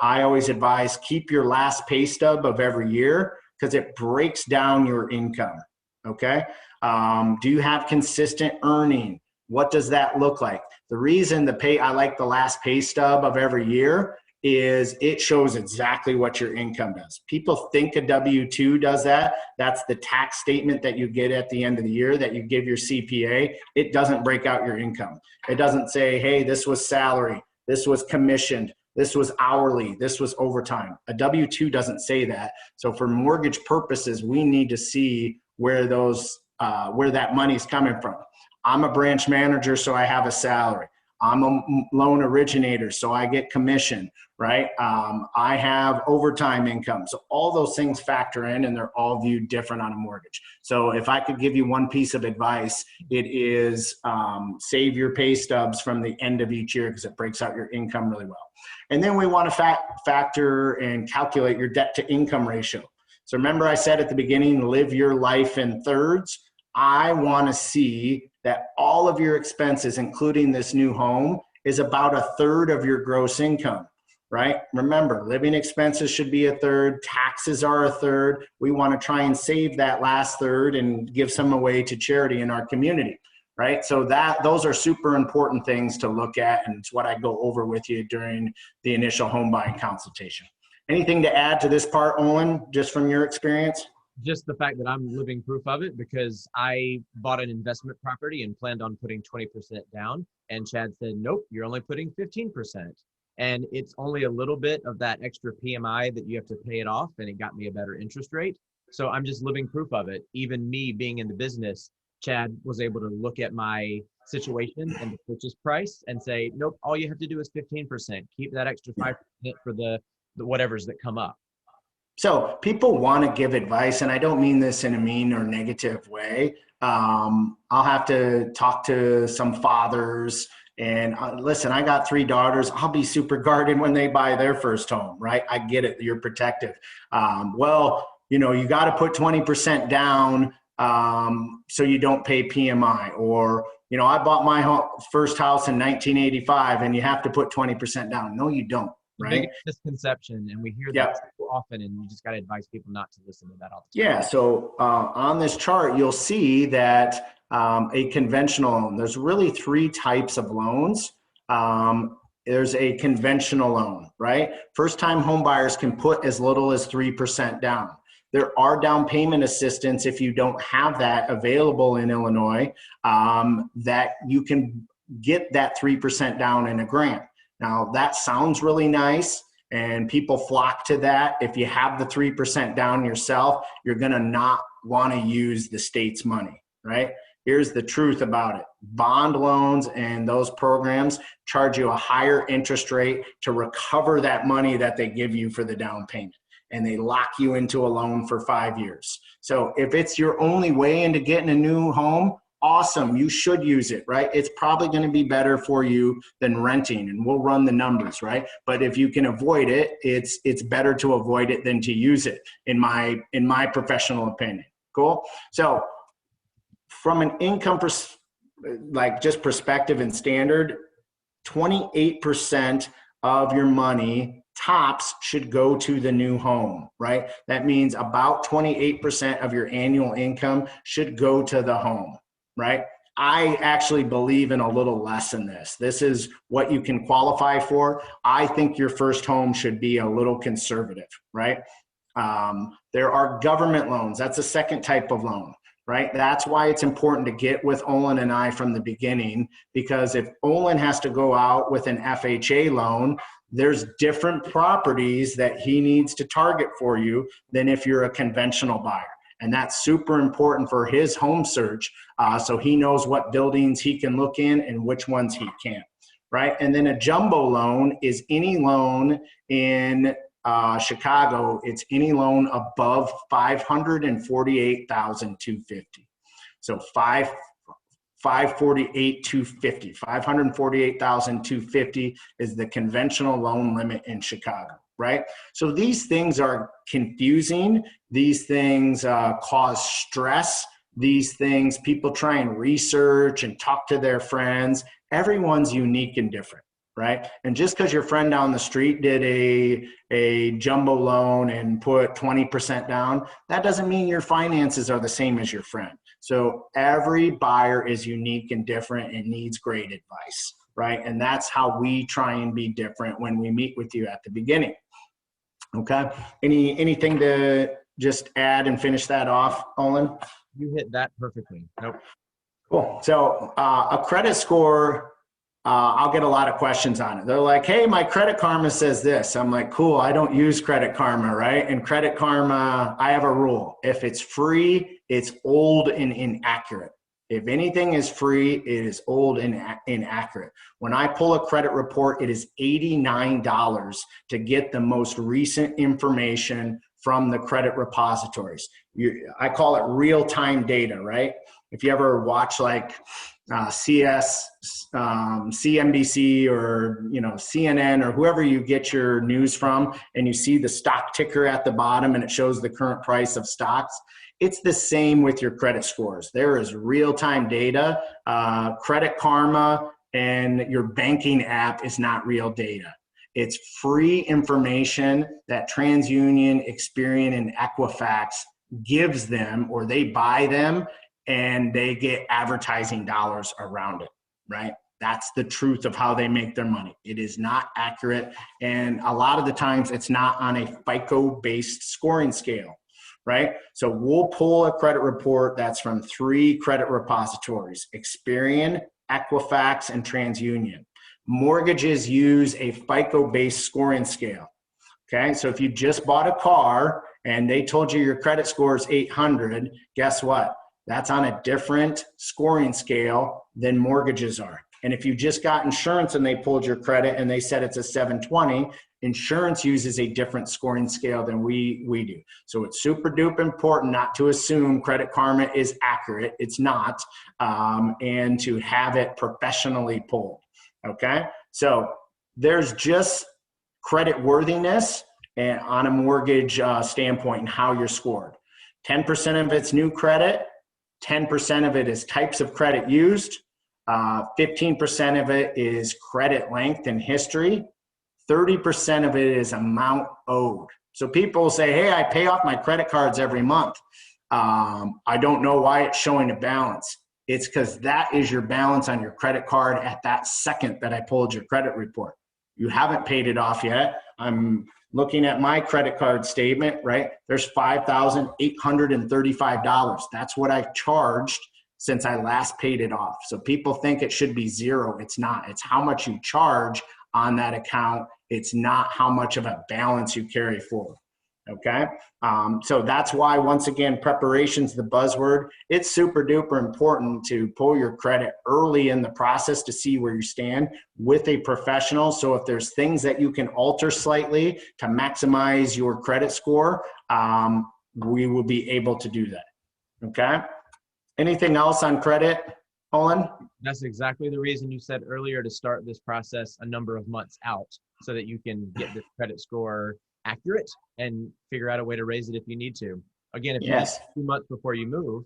I always advise keep your last pay stub of every year, because it breaks down your income, okay? Do you have consistent earning? What does that look like? The reason I like the last pay stub of every year is it shows exactly what your income does. People think a W-2 does that. That's the tax statement that you get at the end of the year that you give your CPA. It doesn't break out your income. It doesn't say, hey, this was salary, this was commissioned, this was hourly, this was overtime. A W-2 doesn't say that. So for mortgage purposes, we need to see where that money's coming from. I'm a branch manager, so I have a salary. I'm a loan originator, so I get commission, right? I have overtime income. So all those things factor in, and they're all viewed different on a mortgage. So if I could give you one piece of advice, it is save your pay stubs from the end of each year, because it breaks out your income really well. And then we want to factor and calculate your debt to income ratio. So remember I said at the beginning, live your life in thirds. I want to see that all of your expenses, including this new home, is about a third of your gross income, right? Remember, living expenses should be a third, taxes are a third. We want to try and save that last third and give some away to charity in our community, right? So those are super important things to look at, and it's what I go over with you during the initial home buying consultation. Anything to add to this part, Olin, just from your experience? Just the fact that I'm living proof of it, because I bought an investment property and planned on putting 20% down. And Chad said, nope, you're only putting 15%. And it's only a little bit of that extra PMI that you have to pay it off. And it got me a better interest rate. So I'm just living proof of it. Even me being in the business, Chad was able to look at my situation and the purchase price and say, nope, all you have to do is 15%. Keep that extra 5% for the whatevers that come up. So people want to give advice, and I don't mean this in a mean or negative way. I'll have to talk to some fathers and listen, I got 3 daughters. I'll be super guarded when they buy their first home, right? I get it. You're protective. Well, you got to put 20% down so you don't pay PMI. Or, I bought my first house in 1985 and you have to put 20% down. No, you don't. Right? Big misconception, and we hear that so often, and you just got to advise people not to listen to that all the time. Yeah, so on this chart, you'll see that a conventional loan, there's really 3 types of loans. There's a conventional loan, right? First-time home buyers can put as little as 3% down. There are down payment assistance if you don't have that available in Illinois, that you can get that 3% down in a grant. Now that sounds really nice and people flock to that. If you have the 3% down yourself, you're gonna not wanna use the state's money, right? Here's the truth about it. Bond loans and those programs charge you a higher interest rate to recover that money that they give you for the down payment. And they lock you into a loan for 5 years. So if it's your only way into getting a new home, awesome, you should use it, right? It's probably going to be better for you than renting, and we'll run the numbers, right? But if you can avoid it, it's better to avoid it than to use it, in my professional opinion. Cool. So from an income perspective and standard, 28% of your money tops should go to the new home, right? That means about 28% of your annual income should go to the home, right? I actually believe in a little less than this. This is what you can qualify for. I think your first home should be a little conservative, right? There are government loans. That's a second type of loan, right? That's why it's important to get with Olin and I from the beginning, because if Olin has to go out with an FHA loan, there's different properties that he needs to target for you than if you're a conventional buyer. And that's super important for his home search, so he knows what buildings he can look in and which ones he can't, right? And then a jumbo loan is any loan in Chicago. It's any loan above $548,250. So 548,250 is the conventional loan limit in Chicago, right? So these things are confusing. These things cause stress. These things, people try and research and talk to their friends. Everyone's unique and different, right? And just because your friend down the street did a jumbo loan and put 20% down, that doesn't mean your finances are the same as your friend. So every buyer is unique and different and needs great advice, right? And that's how we try and be different when we meet with you at the beginning. Okay. Anything to just add and finish that off, Olin? You hit that perfectly. Nope. Cool. So a credit score, I'll get a lot of questions on it. They're like, hey, my Credit Karma says this. I'm like, cool, I don't use Credit Karma, right? And Credit Karma, I have a rule. If it's free, it's old and inaccurate. If anything is free, it is old and inaccurate. When I pull a credit report, it is $89 to get the most recent information from the credit repositories. I call it real-time data, right? If you ever watch like CNBC or CNN or whoever you get your news from, and you see the stock ticker at the bottom and it shows the current price of stocks, it's the same with your credit scores. There is real-time data. Credit Karma and your banking app is not real data. It's free information that TransUnion, Experian, and Equifax gives them, or they buy them, and they get advertising dollars around it, right? That's the truth of how they make their money. It is not accurate, and a lot of the times it's not on a FICO-based scoring scale, right? So we'll pull a credit report that's from 3 credit repositories: Experian, Equifax, and TransUnion. Mortgages use a FICO-based scoring scale, okay? So if you just bought a car and they told you your credit score is 800, guess what? That's on a different scoring scale than mortgages are. And if you just got insurance and they pulled your credit and they said it's a 720, insurance uses a different scoring scale than we do. So it's super duper important not to assume Credit Karma is accurate. It's not, and to have it professionally pulled, okay? So there's just credit worthiness and on a mortgage standpoint and how you're scored. 10% of it's new credit. 10% of it is types of credit used. 15% of it is credit length and history. 30% of it is amount owed. So people say, hey, I pay off my credit cards every month. I don't know why it's showing a balance. It's because that is your balance on your credit card at that second that I pulled your credit report. You haven't paid it off yet. I'm looking at my credit card statement, right? There's $5,835. That's what I've charged since I last paid it off. So people think it should be zero. It's not. It's how much you charge on that account. It's not how much of a balance you carry forward. Okay. So that's why, once again, preparation's the buzzword. It's super duper important to pull your credit early in the process to see where you stand with a professional. So if there's things that you can alter slightly to maximize your credit score, we will be able to do that. Okay. Anything else on credit, Olin? That's exactly the reason you said earlier to start this process a number of months out, so that you can get this credit score accurate and figure out a way to raise it if you need to. Again, if you need 2 months before you move,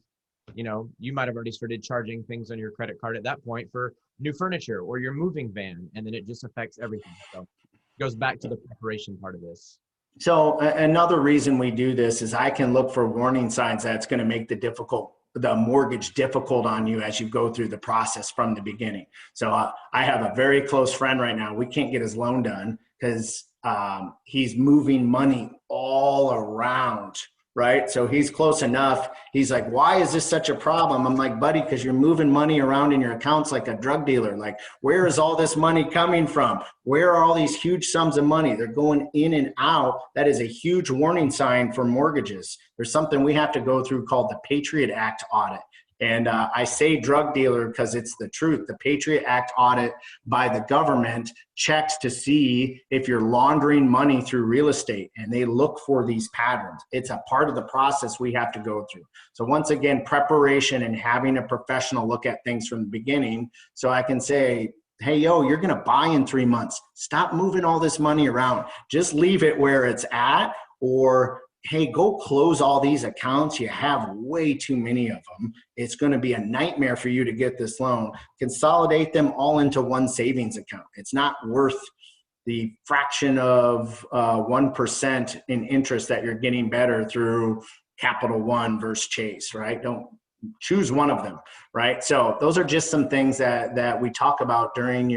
you might have already started charging things on your credit card at that point for new furniture or your moving van, and then it just affects everything. So it goes back to the preparation part of this. So another reason we do this is I can look for warning signs that's going to make the the mortgage difficult on you as you go through the process from the beginning. So I have a very close friend right now. We can't get his loan done because he's moving money all around, right? So he's close enough. He's like, why is this such a problem? I'm like, buddy, because you're moving money around in your accounts like a drug dealer. Like, where is all this money coming from? Where are all these huge sums of money? They're going in and out. That is a huge warning sign for mortgages. There's something we have to go through called the Patriot Act audit. And I say drug dealer because it's the truth. The Patriot Act audit by the government checks to see if you're laundering money through real estate, and they look for these patterns. It's a part of the process we have to go through. So once again, preparation and having a professional look at things from the beginning, so I can say, hey, yo, you're going to buy in 3 months. Stop moving all this money around. Just leave it where it's at, or hey, go close all these accounts. You have way too many of them. It's going to be a nightmare for you to get this loan. Consolidate them all into one savings account. It's not worth the fraction of 1% in interest that you're getting better through Capital One versus Chase, right? Don't choose one of them, right? So those are just some things that we talk about during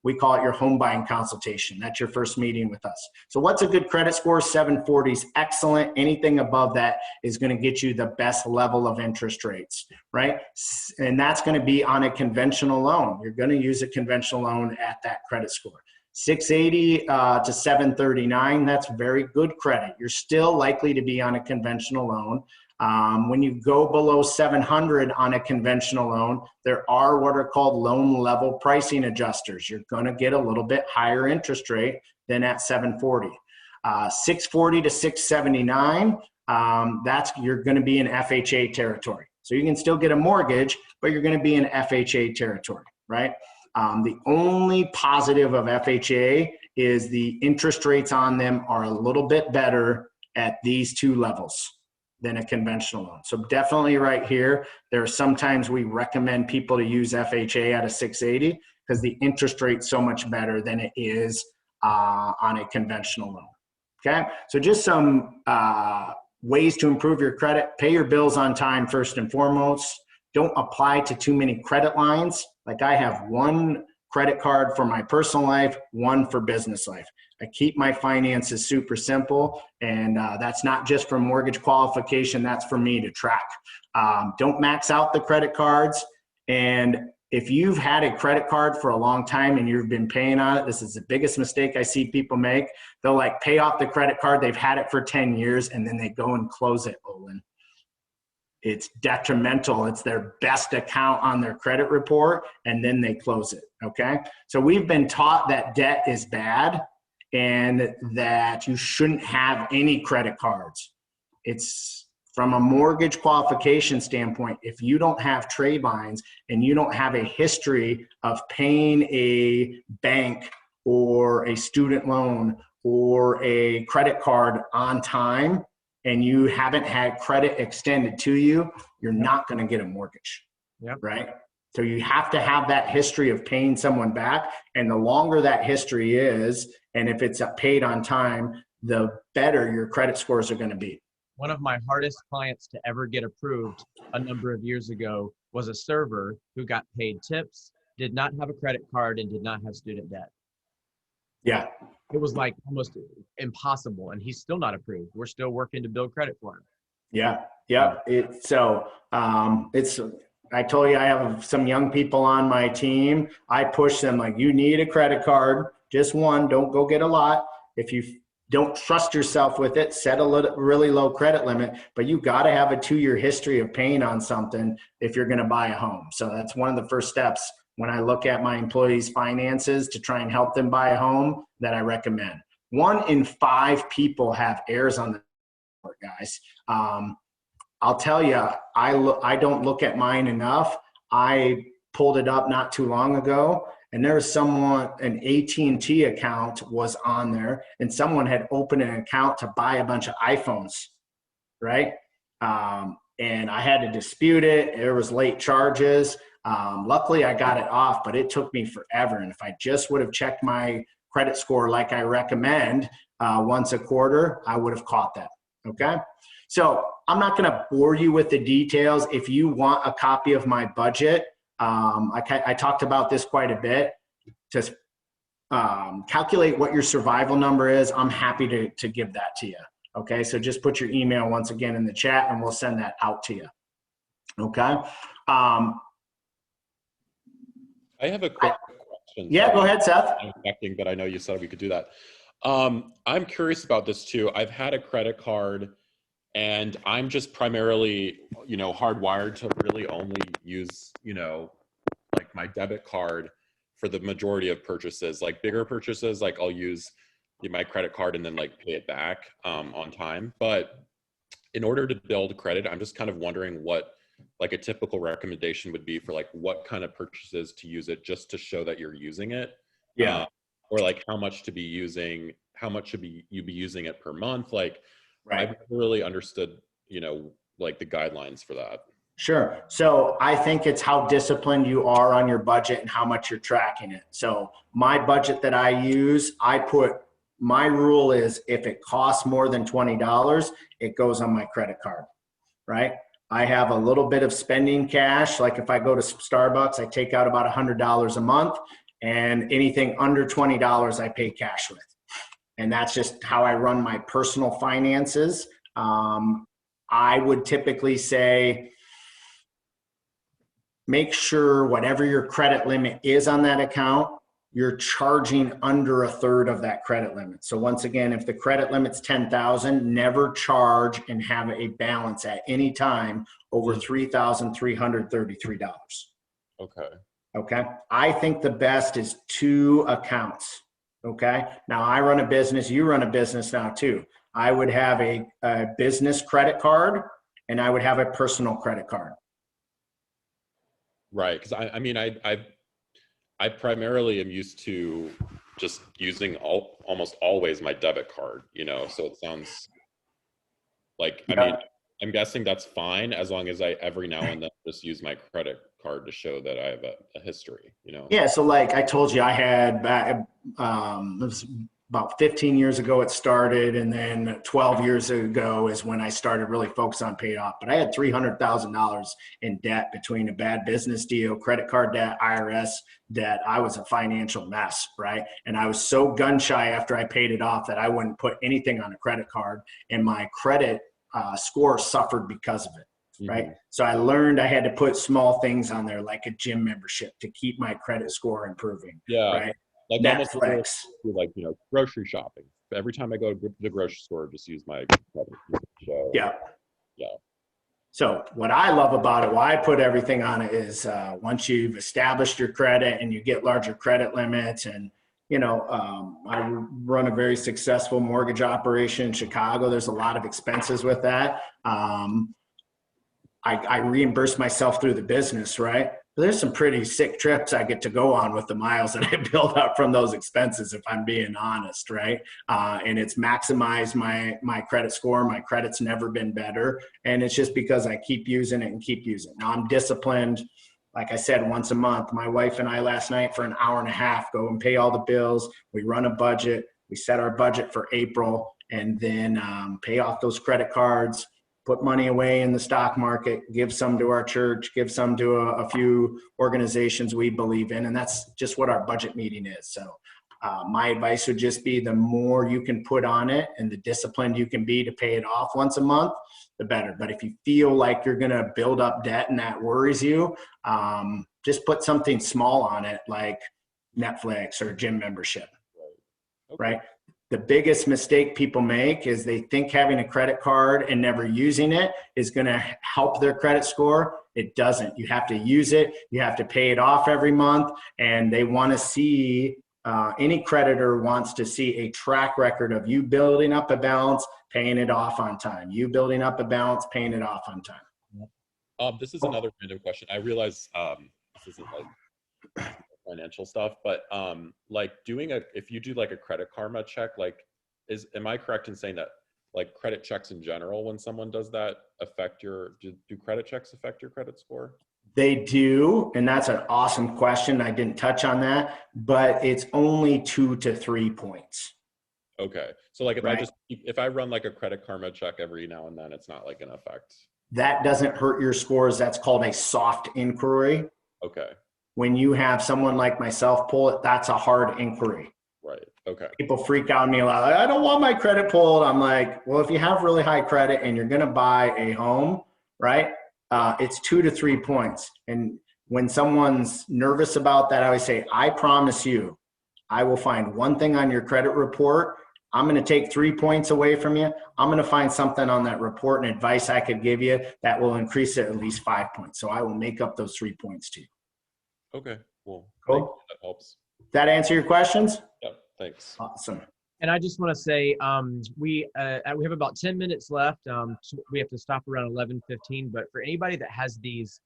we call it your home buying consultation. That's your first meeting with us. So what's a good credit score? 740 is excellent. Anything above that is going to get you the best level of interest rates, right? And that's going to be on a conventional loan. You're going to use a conventional loan at that credit score. 680 to 739, that's very good credit. You're still likely to be on a conventional loan. When you go below 700 on a conventional loan, there are what are called loan level pricing adjusters. You're going to get a little bit higher interest rate than at 740. 640 to 679, you're going to be in FHA territory. So you can still get a mortgage, but you're going to be in FHA territory, right? The only positive of FHA is the interest rates on them are a little bit better at these two levels than a conventional loan. So definitely right here, there are sometimes we recommend people to use FHA at a 680 because the interest rate's so much better than it is on a conventional loan. Okay, so just some ways to improve your credit. Pay your bills on time first and foremost. Don't apply to too many credit lines. Like I have one credit card for my personal life, one for business life. I keep my finances super simple, and that's not just for mortgage qualification, that's for me to track. Don't max out the credit cards, and if you've had a credit card for a long time and you've been paying on it, this is the biggest mistake I see people make. They'll like pay off the credit card, they've had it for 10 years, and then they go and close it, Olin. It's detrimental. It's their best account on their credit report, and then they close it, okay? So we've been taught that debt is bad and that you shouldn't have any credit cards. It's from a mortgage qualification standpoint, if you don't have trade lines and you don't have a history of paying a bank or a student loan or a credit card on time, and you haven't had credit extended to you, you're not going to get a mortgage, right? So you have to have that history of paying someone back. And the longer that history is, and if it's paid on time, the better your credit scores are going to be. One of my hardest clients to ever get approved a number of years ago was a server who got paid tips, did not have a credit card, and did not have student debt. Yeah. It was like almost impossible, and he's still not approved. We're still working to build credit for him. Yeah. I told you I have some young people on my team. I push them like, you need a credit card, just one, don't go get a lot. If you don't trust yourself with it, set a really low credit limit, but you got to have a 2-year history of paying on something if you're going to buy a home. So that's one of the first steps when I look at my employees' finances to try and help them buy a home that I recommend. 1 in 5 people have heirs on the board, guys. I'll tell you, I don't look at mine enough. I pulled it up not too long ago, and there was someone, an AT&T account was on there, and someone had opened an account to buy a bunch of iPhones, right? And I had to dispute it. There was late charges. Luckily, I got it off, but it took me forever. And if I just would have checked my credit score like I recommend once a quarter, I would have caught that, okay? So I'm not going to bore you with the details. If you want a copy of my budget, I talked about this quite a bit. Just calculate what your survival number is. I'm happy to give that to you. Okay, so just put your email once again in the chat and we'll send that out to you. Okay. I have a quick question. Yeah, go ahead, Seth. I'm expecting, but I know you said we could do that. I'm curious about this too. I've had a credit card and I'm just primarily, hardwired to really only use, like my debit card for the majority of purchases. Like bigger purchases, like I'll use my credit card and then like pay it back on time. But in order to build credit, I'm just kind of wondering what like a typical recommendation would be for like what kind of purchases to use it just to show that you're using it. Yeah. Or like how much should you be using it per month? Like, right. I've never really understood, like the guidelines for that. Sure. So I think it's how disciplined you are on your budget and how much you're tracking it. So my budget that I use, my rule is if it costs more than $20, it goes on my credit card, right? I have a little bit of spending cash. Like if I go to Starbucks, I take out about $100 a month, and anything under $20 I pay cash with. And that's just how I run my personal finances. I would typically say, make sure whatever your credit limit is on that account, you're charging under a third of that credit limit. So once again, if the credit limit's $10,000, never charge and have a balance at any time over $3,333. Okay. Okay. I think the best is 2 accounts. Okay. Now I run a business, you run a business now too. I would have a business credit card and I would have a personal credit card. Right. Because I primarily am used to just using almost always my debit card, so it sounds like, I'm guessing that's fine as long as I every now and then just use my credit card to show that I have a history, Yeah. So like I told you, I had it was about 15 years ago it started, and then 12 years ago is when I started really focus on paid off. But I had $300,000 in debt between a bad business deal, credit card debt, IRS debt. I was a financial mess, right? And I was so gun shy after I paid it off that I wouldn't put anything on a credit card, and my credit score suffered because of it, right? So I learned I had to put small things on there like a gym membership to keep my credit score improving, right? Like Netflix. Like, grocery shopping. Every time I go to the grocery store, just use my credit. Yeah. Yeah. So what I love about it, why I put everything on it is once you've established your credit and you get larger credit limits, and I run a very successful mortgage operation in Chicago. There's a lot of expenses with that. I reimburse myself through the business, right? But there's some pretty sick trips I get to go on with the miles that I build up from those expenses, if I'm being honest, right? And it's maximized my credit score. My credit's never been better. And it's just because I keep using it and keep using it. Now I'm disciplined. Like I said, once a month, my wife and I last night for an hour and a half go and pay all the bills. We run a budget. We set our budget for April, and then pay off those credit cards, put money away in the stock market, give some to our church, give some to a few organizations we believe in. And that's just what our budget meeting is. So my advice would just be the more you can put on it and the disciplined you can be to pay it off once a month, the better. But if you feel like you're going to build up debt and that worries you, just put something small on it like Netflix or gym membership, right? The biggest mistake people make is they think having a credit card and never using it is going to help their credit score. It doesn't. You have to use it. You have to pay it off every month. And they want to see, any creditor wants to see a track record of you building up a balance, paying it off on time. You building up a balance, paying it off on time. This is another random question. I realize this isn't like financial stuff, but like if you do like a credit karma check, like am I correct in saying that like credit checks in general, when someone does that, do credit checks affect your credit score? They do, and that's an awesome question. I didn't touch on that, but it's only 2 to 3 points. Okay. So like Right. if I run like a Credit Karma check every now and then, it's not like an effect. That doesn't hurt your scores. That's called a soft inquiry. Okay. When you have someone like myself pull it, that's a hard inquiry. Right. Okay. People freak out on me like, I don't want my credit pulled. I'm like, well, if you have really high credit and you're going to buy a home, right? It's 2 to 3 points. And when someone's nervous about that, I always say, I promise you, I will find one thing on your credit report. I'm going to take 3 points away from you. I'm going to find something on that report and advice I could give you that will increase it at least 5 points. So I will make up those 3 points to you. Okay. Cool. Cool. Thank you. That helps. That answer your questions? Yep. Thanks. Awesome. And I just want to say, we have about 10 minutes left. So we have to stop around 11:15. But for anybody that has these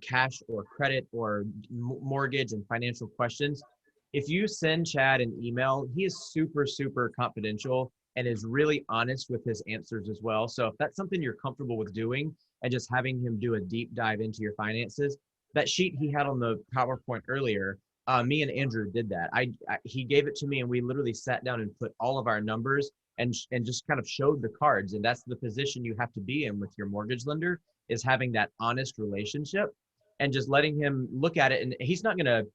cash or credit or mortgage and financial questions, if you send Chad an email, he is super, super confidential and is really honest with his answers as well. So if that's something you're comfortable with doing and just having him do a deep dive into your finances, that sheet he had on the PowerPoint earlier, me and Andrew did that. He gave it to me and we literally sat down and put all of our numbers and just kind of showed the cards. And that's the position you have to be in with your mortgage lender, is having that honest relationship and just letting him look at it. And he's not going to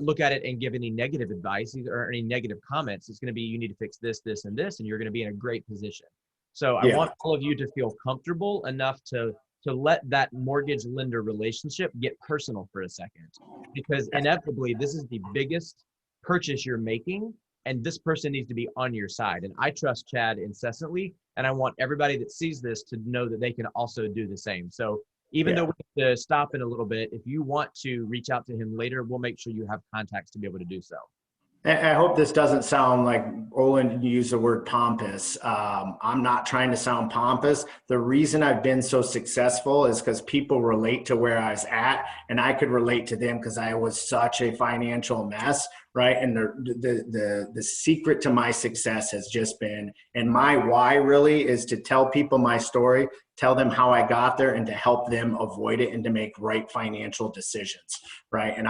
look at it and give any negative advice or any negative comments. It's going to be, you need to fix this, this, and this, and you're going to be in a great position. So I want all of you to feel comfortable enough to let that mortgage lender relationship get personal for a second, because inevitably this is the biggest purchase you're making, and this person needs to be on your side. And I trust Chad incessantly, and I want everybody that sees this to know that they can also do the same. So even though we have to stop in a little bit, if you want to reach out to him later, we'll make sure you have contacts to be able to do so. I hope this doesn't sound like Olin used the word pompous. I'm not trying to sound pompous. The reason I've been so successful is because people relate to where I was at, and I could relate to them because I was such a financial mess, right? And the secret to my success has just been, and my why really is to tell people my story, tell them how I got there, and to help them avoid it and to make right financial decisions, right? And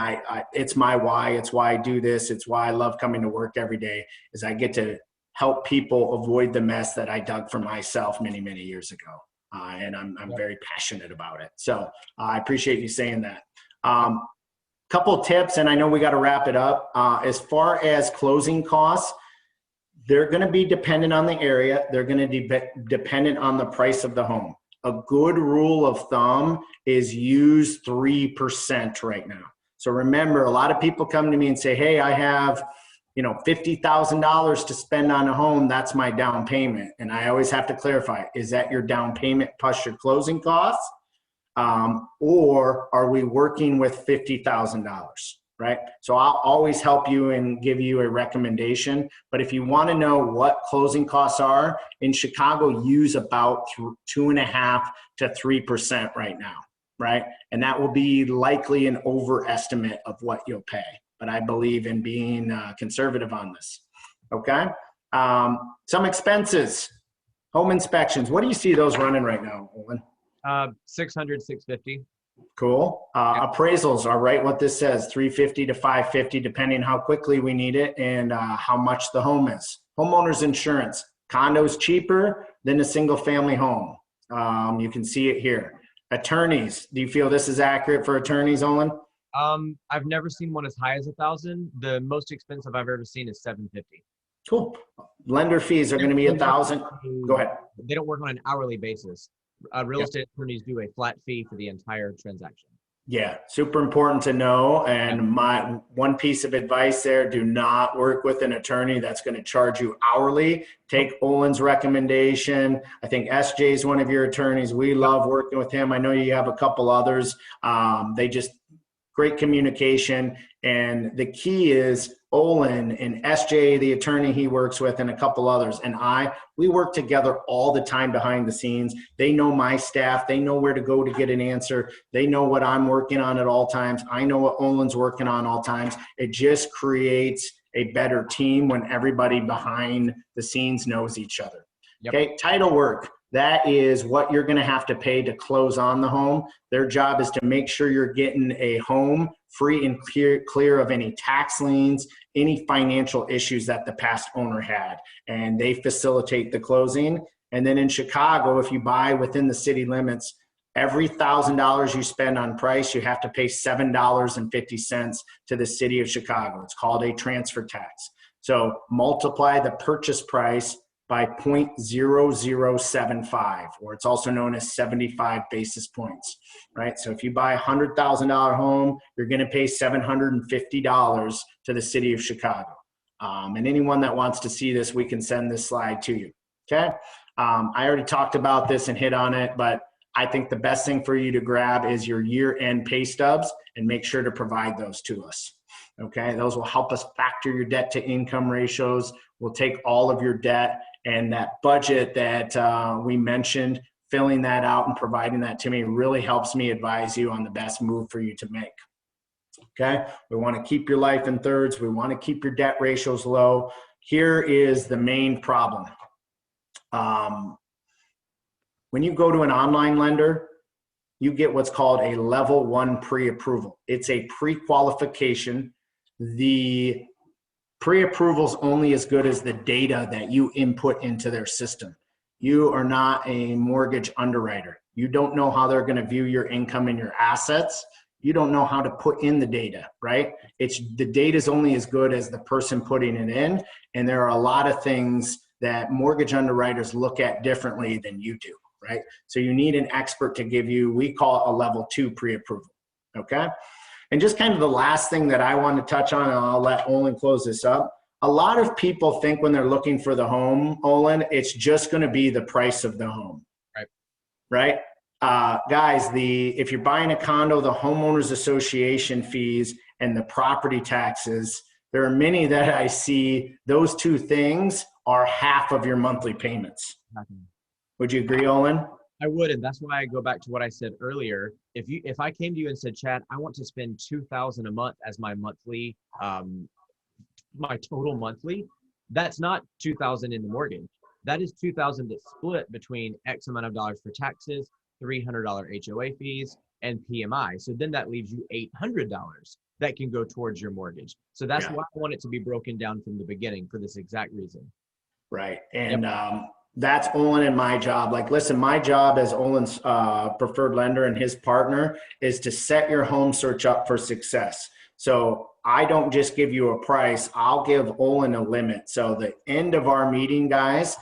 it's my why. It's why I do this. It's why I love coming to work every day, is I get to help people avoid the mess that I dug for myself many, many years ago. And I'm very passionate about it. So I appreciate you saying that. Couple tips, and I know we got to wrap it up. As far as closing costs, they're going to be dependent on the area. They're going to be dependent on the price of the home. A good rule of thumb is use 3% right now. So remember, a lot of people come to me and say, hey, I have, $50,000 to spend on a home. That's my down payment. And I always have to clarify, is that your down payment plus your closing costs? Or are we working with $50,000, right? So I'll always help you and give you a recommendation. But if you want to know what closing costs are, in Chicago, use about 2.5% to 3% right now, right? And that will be likely an overestimate of what you'll pay. But I believe in being conservative on this, okay? Some expenses, home inspections. What do you see those running right now, Olin? 600, 650. Cool. Appraisals are right what this says, 350 to 550, depending how quickly we need it and how much the home is. Homeowners insurance, condos cheaper than a single family home. You can see it here. Attorneys, do you feel this is accurate for attorneys, Olin? I've never seen one as high as 1,000. The most expensive I've ever seen is 750. Cool. Lender fees are going to be 1,000. Go ahead. They don't work on an hourly basis. Real estate attorneys do a flat fee for the entire transaction. Yeah, super important to know. And my one piece of advice there, do not work with an attorney that's going to charge you hourly. Take Olin's recommendation. I think SJ is one of your attorneys. We love working with him. I know you have a couple others. They just great communication. And the key is Olin and SJ, the attorney he works with, and a couple others, and we work together all the time behind the scenes. They know my staff. They know where to go to get an answer. They know what I'm working on at all times. I know what Olin's working on all times. It just creates a better team when everybody behind the scenes knows each other. Yep. Okay, title work. That is what you're going to have to pay to close on the home. Their job is to make sure you're getting a home free and clear of any tax liens, any financial issues that the past owner had, and they facilitate the closing. And then in Chicago, if you buy within the city limits, every $1,000 you spend on price, you have to pay $7.50 to the city of Chicago. It's called a transfer tax. So multiply the purchase price by 0.0075, or it's also known as 75 basis points, right? So if you buy a $100,000 home, you're going to pay $750 to the city of Chicago. And anyone that wants to see this, we can send this slide to you. Okay. I already talked about this and hit on it, but I think the best thing for you to grab is your year-end pay stubs and make sure to provide those to us. Okay, those will help us factor your debt to income ratios. We'll take all of your debt and that budget that we mentioned, filling that out and providing that to me really helps me advise you on the best move for you to make. Okay, we want to keep your life in thirds. We want to keep your debt ratios low. Here is the main problem. When you go to an online lender, you get what's called a level 1 pre-approval. It's a pre-qualification. The pre-approval is only as good as the data that you input into their system. You are not a mortgage underwriter. You don't know how they're going to view your income and your assets. You don't know how to put in the data, right? The data is only as good as the person putting it in. And there are a lot of things that mortgage underwriters look at differently than you do, right? So you need an expert to give you, we call it a level 2 pre-approval, okay? And just kind of the last thing that I want to touch on, and I'll let Olin close this up. A lot of people think when they're looking for the home, Olin, it's just going to be the price of the home, right? Guys, if you're buying a condo, the homeowners association fees and the property taxes, there are many that I see, those two things are half of your monthly payments. Would you agree, Olin? I would, and that's why I go back to what I said earlier. If I came to you and said, Chad, I want to spend $2,000 a month as my monthly, my total monthly, that's not $2,000 in the mortgage. That is $2,000 that's split between X amount of dollars for taxes, $300 HOA fees, and PMI. So then that leaves you $800 that can go towards your mortgage. So that's why I want it to be broken down from the beginning for this exact reason. Right. And that's Olin and my job. Like, listen, my job as Olin's preferred lender and his partner is to set your home search up for success. So I don't just give you a price, I'll give Olin a limit. So the end of our meeting, guys,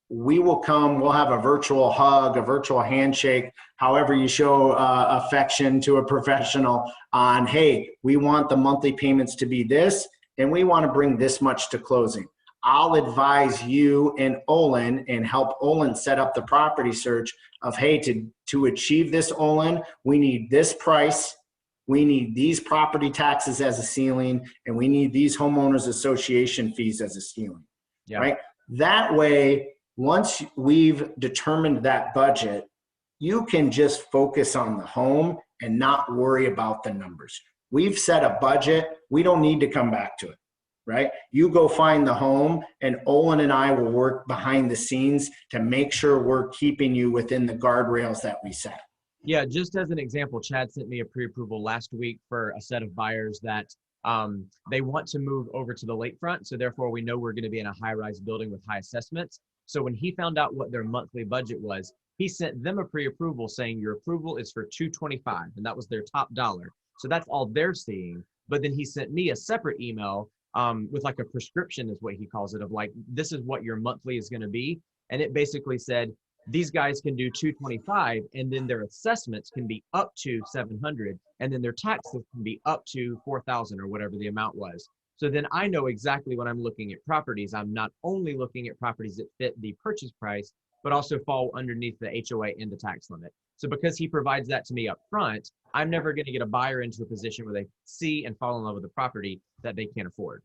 we will come, we'll have a virtual hug, a virtual handshake, however you show affection to a professional on, hey, we want the monthly payments to be this, and we want to bring this much to closing. I'll advise you and Olin and help Olin set up the property search of, hey, to achieve this, Olin, we need this price, we need these property taxes as a ceiling, and we need these homeowners association fees as a ceiling, right? That way, once we've determined that budget, you can just focus on the home and not worry about the numbers. We've set a budget, we don't need to come back to it. Right? You go find the home, and Olin and I will work behind the scenes to make sure we're keeping you within the guardrails that we set. Yeah, just as an example, Chad sent me a pre-approval last week for a set of buyers that they want to move over to the lakefront. So therefore, we know we're going to be in a high-rise building with high assessments. So when he found out what their monthly budget was, he sent them a pre-approval saying your approval is for $225, and that was their top dollar. So that's all they're seeing. But then he sent me a separate email with like a prescription is what he calls it, of like, this is what your monthly is going to be. And it basically said, these guys can do $225, and then their assessments can be up to $700, and then their taxes can be up to $4,000 or whatever the amount was. So then I know exactly when I'm looking at properties, I'm not only looking at properties that fit the purchase price, but also fall underneath the HOA and the tax limit. So because he provides that to me up front, I'm never going to get a buyer into a position where they see and fall in love with a property that they can't afford.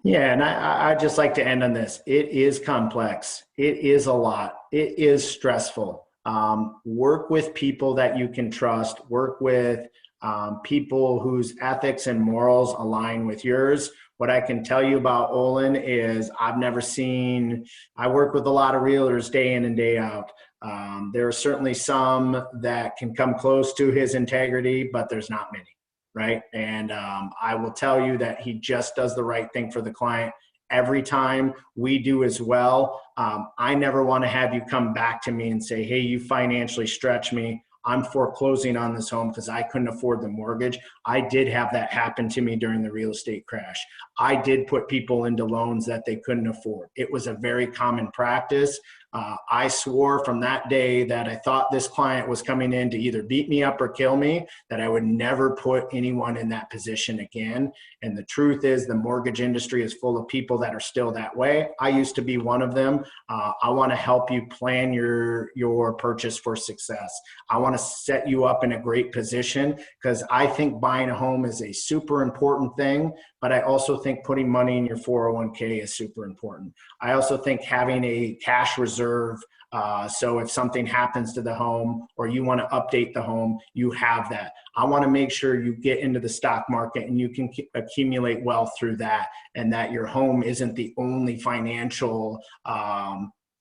Yeah, and I just like to end on this. It is complex. It is a lot. It is stressful. Work with people that you can trust. Work with people whose ethics and morals align with yours. What I can tell you about Olin is I work with a lot of realtors day in and day out. There are certainly some that can come close to his integrity, but there's not many, right? And I will tell you that he just does the right thing for the client every time. We do as well. I never want to have you come back to me and say, hey, you financially stretch me. I'm foreclosing on this home because I couldn't afford the mortgage. I did have that happen to me during the real estate crash. I did put people into loans that they couldn't afford. It was a very common practice. I swore from that day that I thought this client was coming in to either beat me up or kill me, that I would never put anyone in that position again. And the truth is, the mortgage industry is full of people that are still that way. I used to be one of them. I want to help you plan your purchase for success. I want to set you up in a great position, because I think buying a home is a super important thing, but I also think putting money in your 401k is super important. I also think having a cash reserve, so if something happens to the home or you want to update the home, you have that. I want to make sure you get into the stock market and you can accumulate wealth through that, and that your home isn't the only financial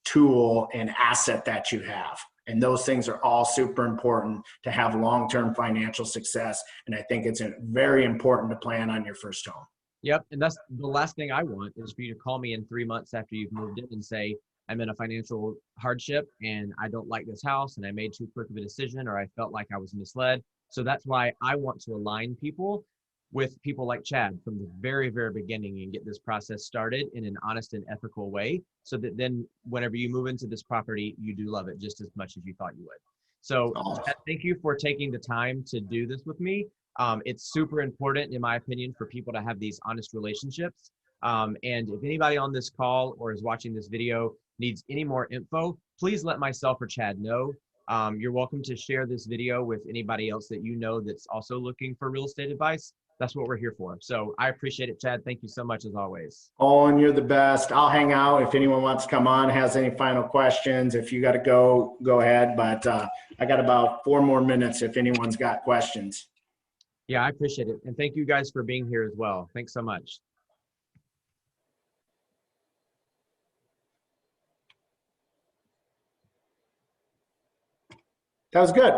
tool and asset that you have. And those things are all super important to have long-term financial success. And I think it's very important to plan on your first home. Yep. And that's the last thing I want, is for you to call me in 3 months after you've moved in and say, I'm in a financial hardship and I don't like this house and I made too quick of a decision, or I felt like I was misled. So that's why I want to align people with people like Chad from the very, very beginning and get this process started in an honest and ethical way, so that then whenever you move into this property, you do love it just as much as you thought you would. So Chad, thank you for taking the time to do this with me. It's super important, in my opinion, for people to have these honest relationships. And if anybody on this call or is watching this video needs any more info, please let myself or Chad know. You're welcome to share this video with anybody else that you know that's also looking for real estate advice. That's what we're here for. So I appreciate it, Chad. Thank you so much as always. Olin, you're the best. I'll hang out if anyone wants to come on, has any final questions. If you got to go ahead. But I got about 4 more minutes if anyone's got questions. Yeah, I appreciate it. And thank you guys for being here as well. Thanks so much. That was good.